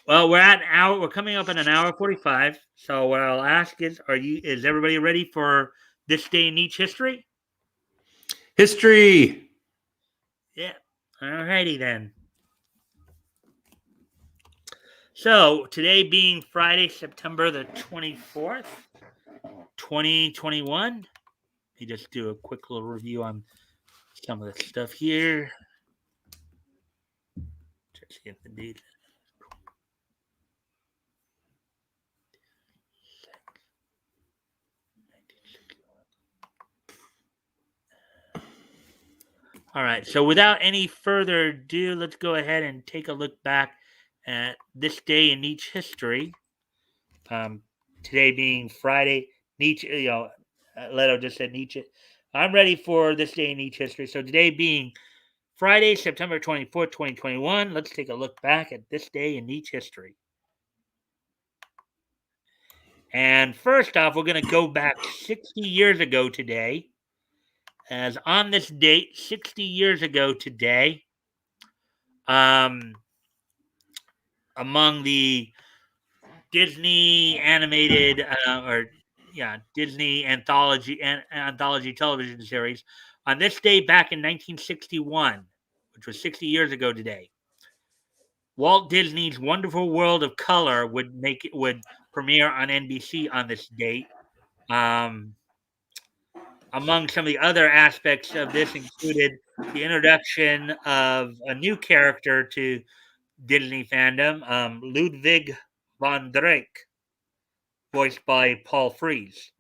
Well, we're at an hour. We're coming up in an hour 45. So what I'll ask is everybody ready for this day in each history? History. Yeah. Alrighty then. So today being Friday, September the 24th, 2021. Let me just do a quick little review on some of the stuff here. Just get the date. All right. So without any further ado, let's go ahead and take a look back at this day in Nietzsche history. Um, Today being Friday, Nietzsche, Leto just said Nietzsche. I'm ready for this day in Nietzsche history. So today being Friday, September 24th, 2021, let's take a look back at this day in Nietzsche history. And first off, we're going to go back 60 years ago today. As on this date, 60 years ago today, um, among the Disney animated Disney anthology television series. On this day back in 1961, which was 60 years ago today, Walt Disney's Wonderful World of Color would premiere on NBC on this date. Among some of the other aspects of this included the introduction of a new character to Disney fandom, Ludwig von Drake, voiced by Paul Frees.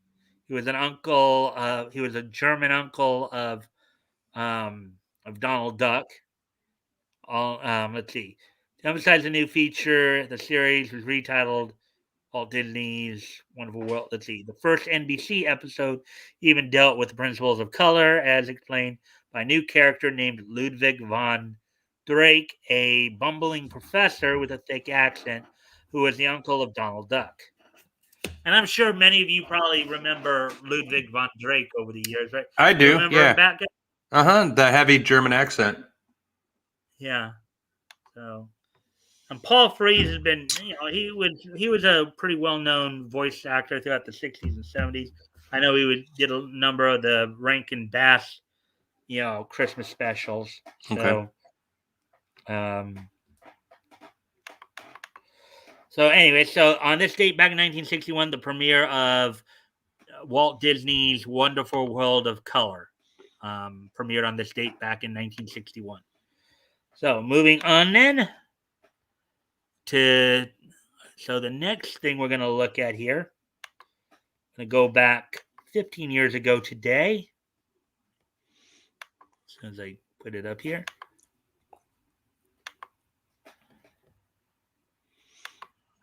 He was an uncle. He was a German uncle of Donald Duck. Let's see. To emphasize the new feature, the series was retitled Walt Disney's Wonderful World. Let's see. The first NBC episode even dealt with the principles of color, as explained by a new character named Ludwig von Drake, a bumbling professor with a thick accent who was the uncle of Donald Duck. And I'm sure many of you probably remember Ludwig von Drake over the years, right? I You do. remember him back? The heavy German accent. Yeah. So, and Paul Frees has been, he was a pretty well known voice actor throughout the 60s and 70s. I know did a number of the Rankin Bass, Christmas specials. So, Okay. So on this date back in 1961, the premiere of Walt Disney's Wonderful World of Color premiered on this date back in 1961. So moving on then so the next thing we're going to look at here, I'm going to go back 15 years ago today. As soon as I put it up here.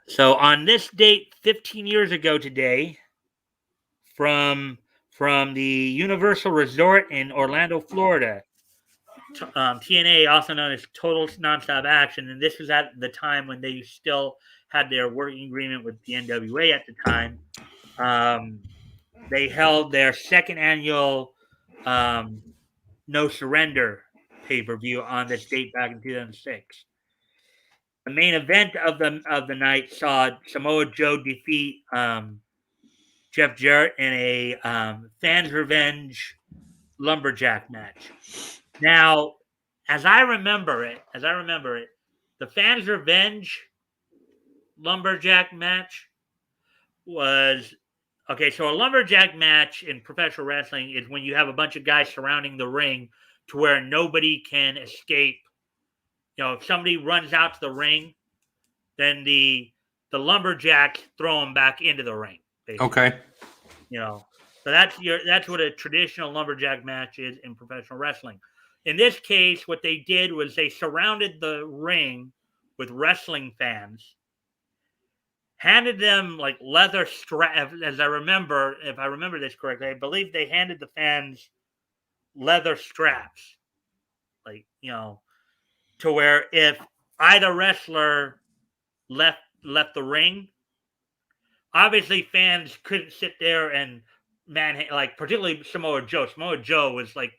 So on this date, 15 years ago today, from the Universal Resort in Orlando, Florida, TNA, also known as Total Nonstop Action, and this was at the time when they still had their working agreement with the NWA at the time. They held their second annual No Surrender pay-per-view on this date back in 2006. The main event of the night saw Samoa Joe defeat Jeff Jarrett in a fans revenge lumberjack match. Now, as I remember it, the fans revenge lumberjack match was okay. So a lumberjack match in professional wrestling is when you have a bunch of guys surrounding the ring to where nobody can escape. If somebody runs out to the ring, then the lumberjacks throw them back into the ring. Basically. Okay. So that's what a traditional lumberjack match is in professional wrestling. In this case, what they did was they surrounded the ring with wrestling fans, handed them like leather strap. If I remember this correctly, I believe they handed the fans leather straps, to where if either wrestler left the ring, obviously fans couldn't sit there and particularly Samoa Joe. Samoa Joe was like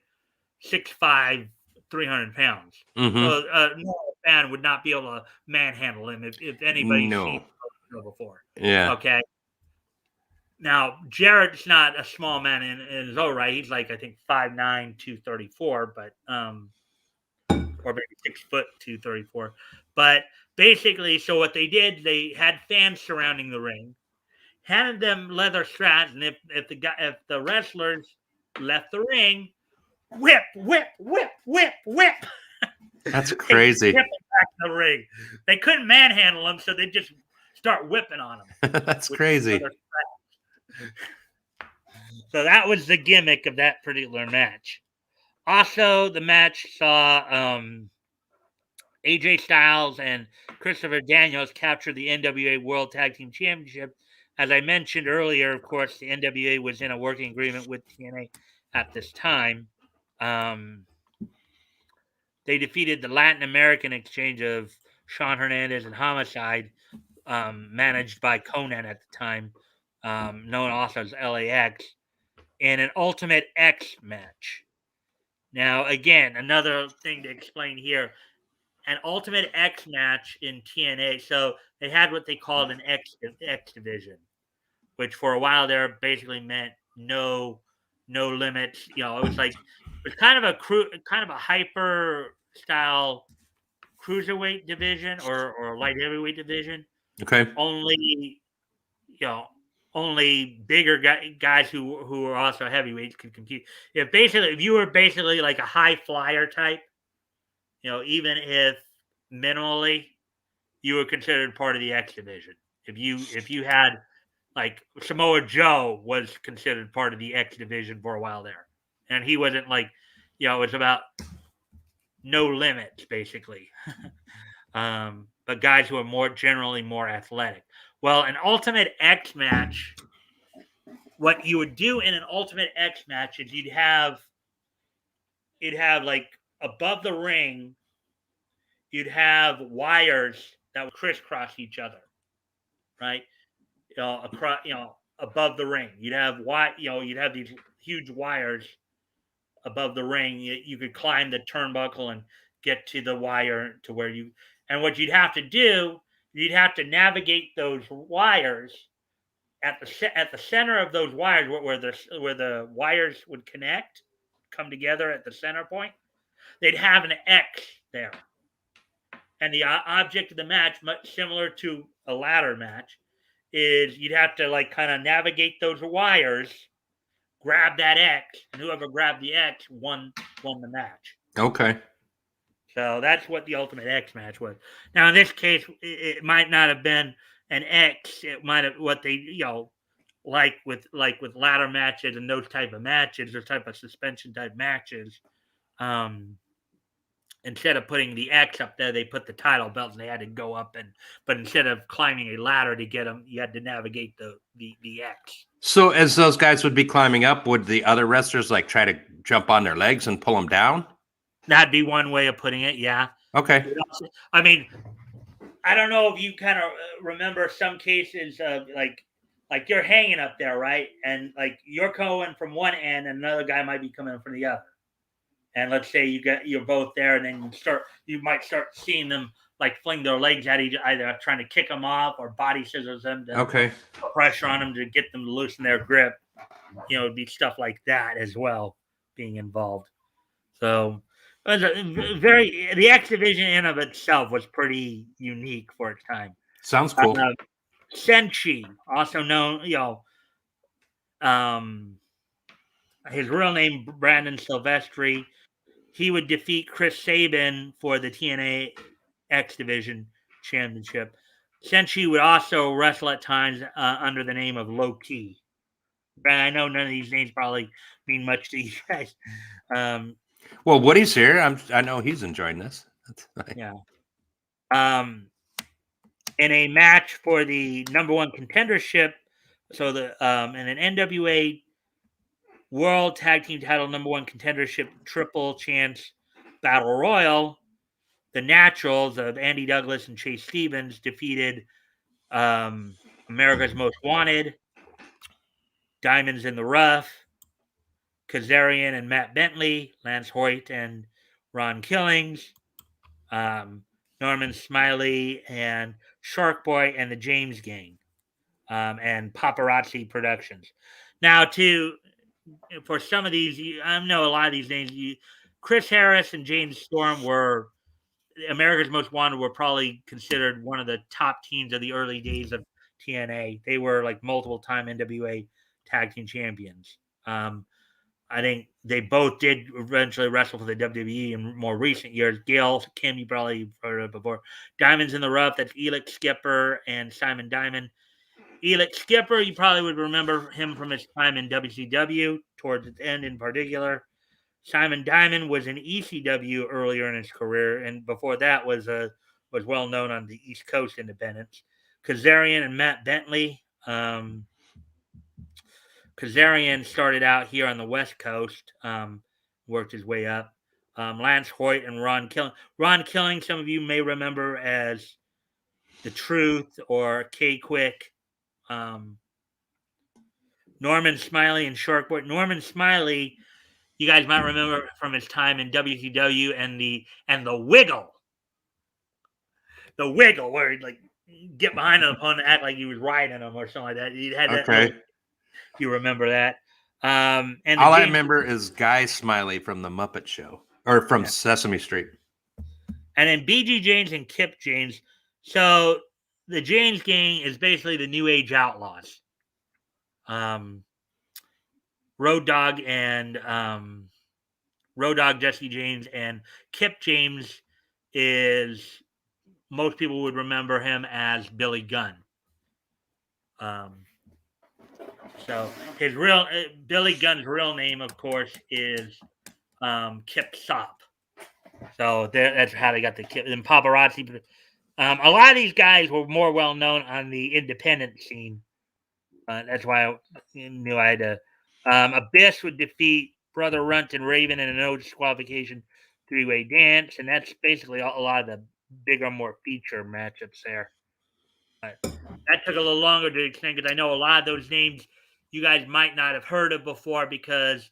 6'5", 300 pounds. Mm-hmm. So a normal fan would not be able to manhandle him if anybody's seen him before. Yeah. Okay. Now, Jarrett's not a small man in his own right. He's like, I think, 5'9", 234, but or maybe 6 foot 234. But basically, so what they did, they had fans surrounding the ring, handed them leather straps, and if the wrestlers left the ring, whip. That's crazy. Whip them back to the ring. They couldn't manhandle them, so they just start whipping on them. That's crazy. So that was the gimmick of that particular match. Also, the match saw AJ Styles and Christopher Daniels capture the NWA World Tag Team Championship. As I mentioned earlier, of course, the NWA was in a working agreement with TNA at this time. They defeated the Latin American exchange of Sean Hernandez and Homicide, managed by Conan at the time, known also as LAX, in an Ultimate X match. Now, again, another thing to explain here, an Ultimate X match in TNA. So they had what they called an X division, which for a while there basically meant no limits. You know, it was kind of a hyper style cruiserweight division or light heavyweight division. Okay. Only you know only bigger guys who are also heavyweights could compete. If you were basically like a high flyer type, even if minimally, you were considered part of the X division. If you had like Samoa Joe was considered part of the X division for a while there, and he wasn't like, it's about no limits basically. But guys who are generally more athletic. Well, an Ultimate X match, what you would do in an Ultimate X match is you'd have like above the ring, you'd have wires that would crisscross each other, right? Across, above the ring, you'd have these huge wires above the ring. You could climb the turnbuckle and get to the wire to where you. And what you'd have to do, you'd have to navigate those wires at the center of those wires, where the wires would come together at the center point. They'd have an X there, and the object of the match, much similar to a ladder match, is you'd have to like kind of navigate those wires, grab that X, and whoever grabbed the X won the match. Okay. So that's what the Ultimate X match was. Now in this case, it might not have been an X. It might have what they like with ladder matches and those type of matches, those type of suspension type matches. Instead of putting the X up there, they put the title belts, and they had to go up but instead of climbing a ladder to get them, you had to navigate the X. So as those guys would be climbing up, would the other wrestlers like try to jump on their legs and pull them down? That'd be one way of putting it. Yeah. Okay. I mean, I don't know if you kind of remember some cases of like you're hanging up there, right? And like you're going from one end, and another guy might be coming from the other. And let's say you're both there, and then you might start seeing them like fling their legs at each other, either trying to kick them off or body scissors them to put pressure on them to get them to loosen their grip. It'd be stuff like that as well being involved. So it was the X division in of itself was pretty unique for its time. Sounds cool. Senshi, also known, his real name Brandon Silvestri. He would defeat Chris Sabin for the TNA X Division Championship. Senshi would also wrestle at times under the name of Low Key. But I know none of these names probably mean much to you guys. Well, Woody's here. I know he's enjoying this. That's right. Yeah. In a match for the number one contendership, so in an NWA World Tag Team Title number one contendership triple chance battle royal, the Naturals of Andy Douglas and Chase Stevens defeated America's Most Wanted, Diamonds in the Rough, Kazarian and Matt Bentley, Lance Hoyt and Ron Killings, Norman Smiley and Shark Boy and the James Gang, and Paparazzi Productions. Now, for some of these, I know a lot of these names. Chris Harris and James Storm were America's Most Wanted. Were probably considered one of the top teams of the early days of TNA. They were like multiple-time NWA Tag Team Champions. I think they both did eventually wrestle for the WWE in more recent years. Gail Kim, you probably heard of before. Diamonds in the Rough, that's Elix Skipper and Simon Diamond. Elix Skipper, you probably would remember him from his time in WCW, towards its end in particular. Simon Diamond was in ECW earlier in his career, and before that was well known on the East Coast independents. Kazarian and Matt Bentley. Kazarian started out here on the West Coast, worked his way up. Lance Hoyt and Ron Killing. Ron Killing, some of you may remember as The Truth or K Quick. Norman Smiley and Sharkboy. Norman Smiley, you guys might remember from his time in WCW and the Wiggle. The Wiggle, where he'd like get behind an opponent, act like he was riding him or something like that. He had that. Okay. You remember that? And all I remember is Guy Smiley from the Muppet Show or from Sesame Street. And then BG James and Kip James. So the James gang is basically the New Age Outlaws. Road Dogg Jesse James, and Kip James is, most people would remember him as Billy Gunn. So his real Billy Gunn's real name, of course, is Kip Sop. So that's how they got the Kip. And Paparazzi. A lot of these guys were more well known on the independent scene. That's why I knew I had to. Abyss would defeat Brother Runt and Raven in a no disqualification 3-way dance, and that's basically a lot of the bigger, more feature matchups there. But that took a little longer to explain because I know a lot of those names you guys might not have heard of before because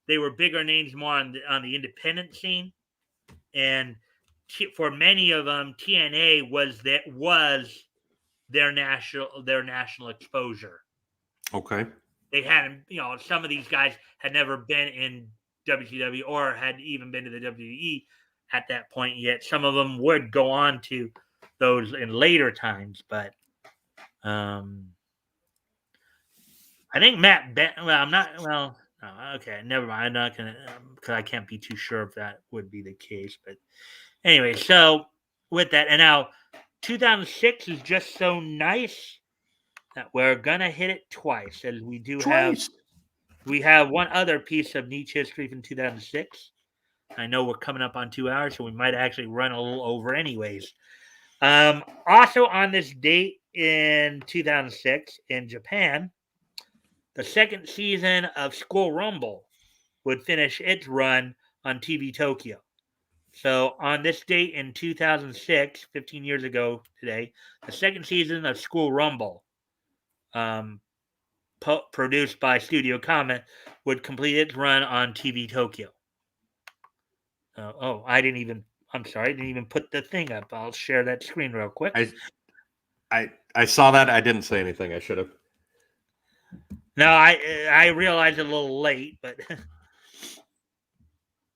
they were bigger names more on the independent scene, and for many of them, TNA was their national exposure. Okay. They hadn't, some of these guys had never been in WCW or had even been to the WWE at that point yet. Some of them would go on to those in later times, but I think Matt Bentley. Well, I'm not. Well, no, okay, never mind. I'm not gonna because I can't be too sure if that would be the case. But anyway, so with that, and now 2006 is just so nice that we're gonna hit it twice, as we do Twice. we have one other piece of niche history from 2006. I know we're coming up on 2 hours, so we might actually run a little over, anyways. Also on this date in 2006 in Japan, the second season of School Rumble would finish its run on TV Tokyo. So on this date in 2006, 15 years ago today, the second season of School Rumble, produced by Studio Comment, would complete its run on TV Tokyo. I'm sorry, I didn't even put the thing up. I'll share that screen real quick. I saw that. I didn't say anything. I should have. No, I realized it a little late, but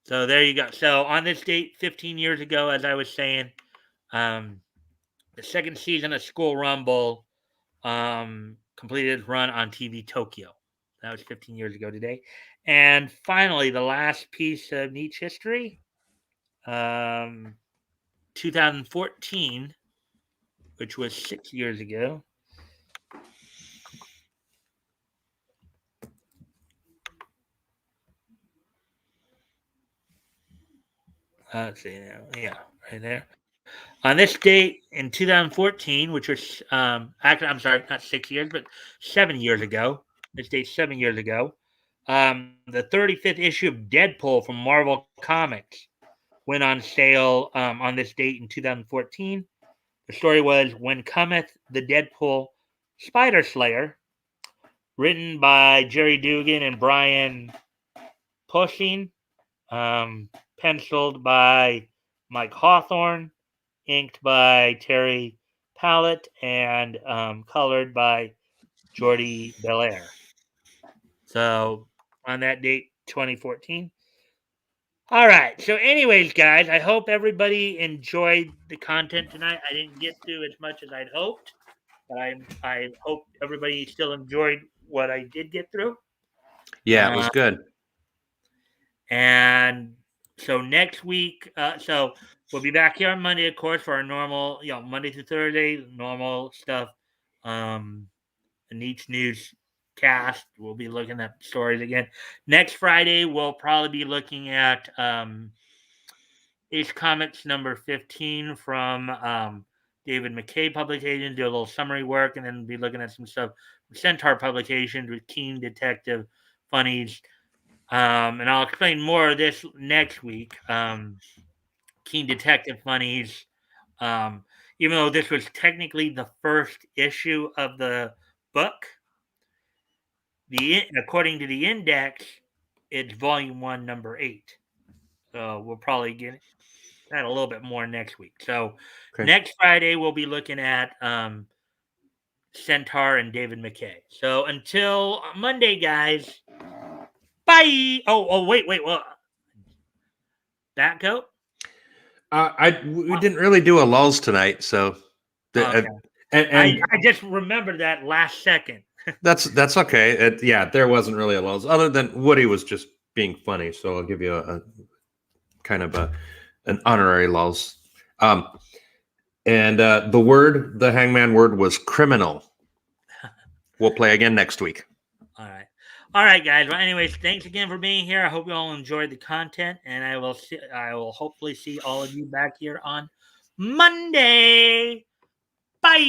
so there you go. So on this date, 15 years ago, as I was saying, the second season of School Rumble completed its run on TV Tokyo. That was 15 years ago today. And finally, the last piece of niche history, 2014, which was 6 years ago. Let's see now. Yeah, right there. On this date in 2014, which was actually, I'm sorry, not 6 years, but 7 years ago. This date 7 years ago. The 35th issue of Deadpool from Marvel Comics went on sale on this date in 2014. The story was When Cometh the Deadpool Spider Slayer, written by Jerry Dugan and Brian Posehn, penciled by Mike Hawthorne, inked by Terry Pallett, and colored by Jordi Belair. So on that date, 2014. All right. So, anyways, guys, I hope everybody enjoyed the content tonight. I didn't get through as much as I'd hoped, but I hope everybody still enjoyed what I did get through. Yeah, it was good. And so next week, so we'll be back here on Monday, of course, for our normal, Monday through Thursday, normal stuff. And each news cast. We'll be looking at stories again. Next Friday, we'll probably be looking at Ace Comics number 15 from David McKay Publications, do a little summary work, and then be looking at some stuff from Centaur Publications with Keen Detective Funnies. And I'll explain more of this next week. Keen Detective Funnies. Even though this was technically the first issue of the book, according to the index, it's volume 1, number 8. So we'll probably get that a little bit more next week. So next Friday we'll be looking at Centaur and David McKay. So until Monday, guys. Bye. Oh, wait. Well, Batgoat. We didn't really do a lulls tonight, so Okay. and I just remembered that last second. that's okay. There wasn't really a lulls other than Woody was just being funny. So I'll give you a kind of an honorary lulls. And the hangman word was criminal. We'll play again next week. All right, guys. Well, anyways, thanks again for being here. I hope you all enjoyed the content, and I will hopefully see all of you back here on Monday. Bye.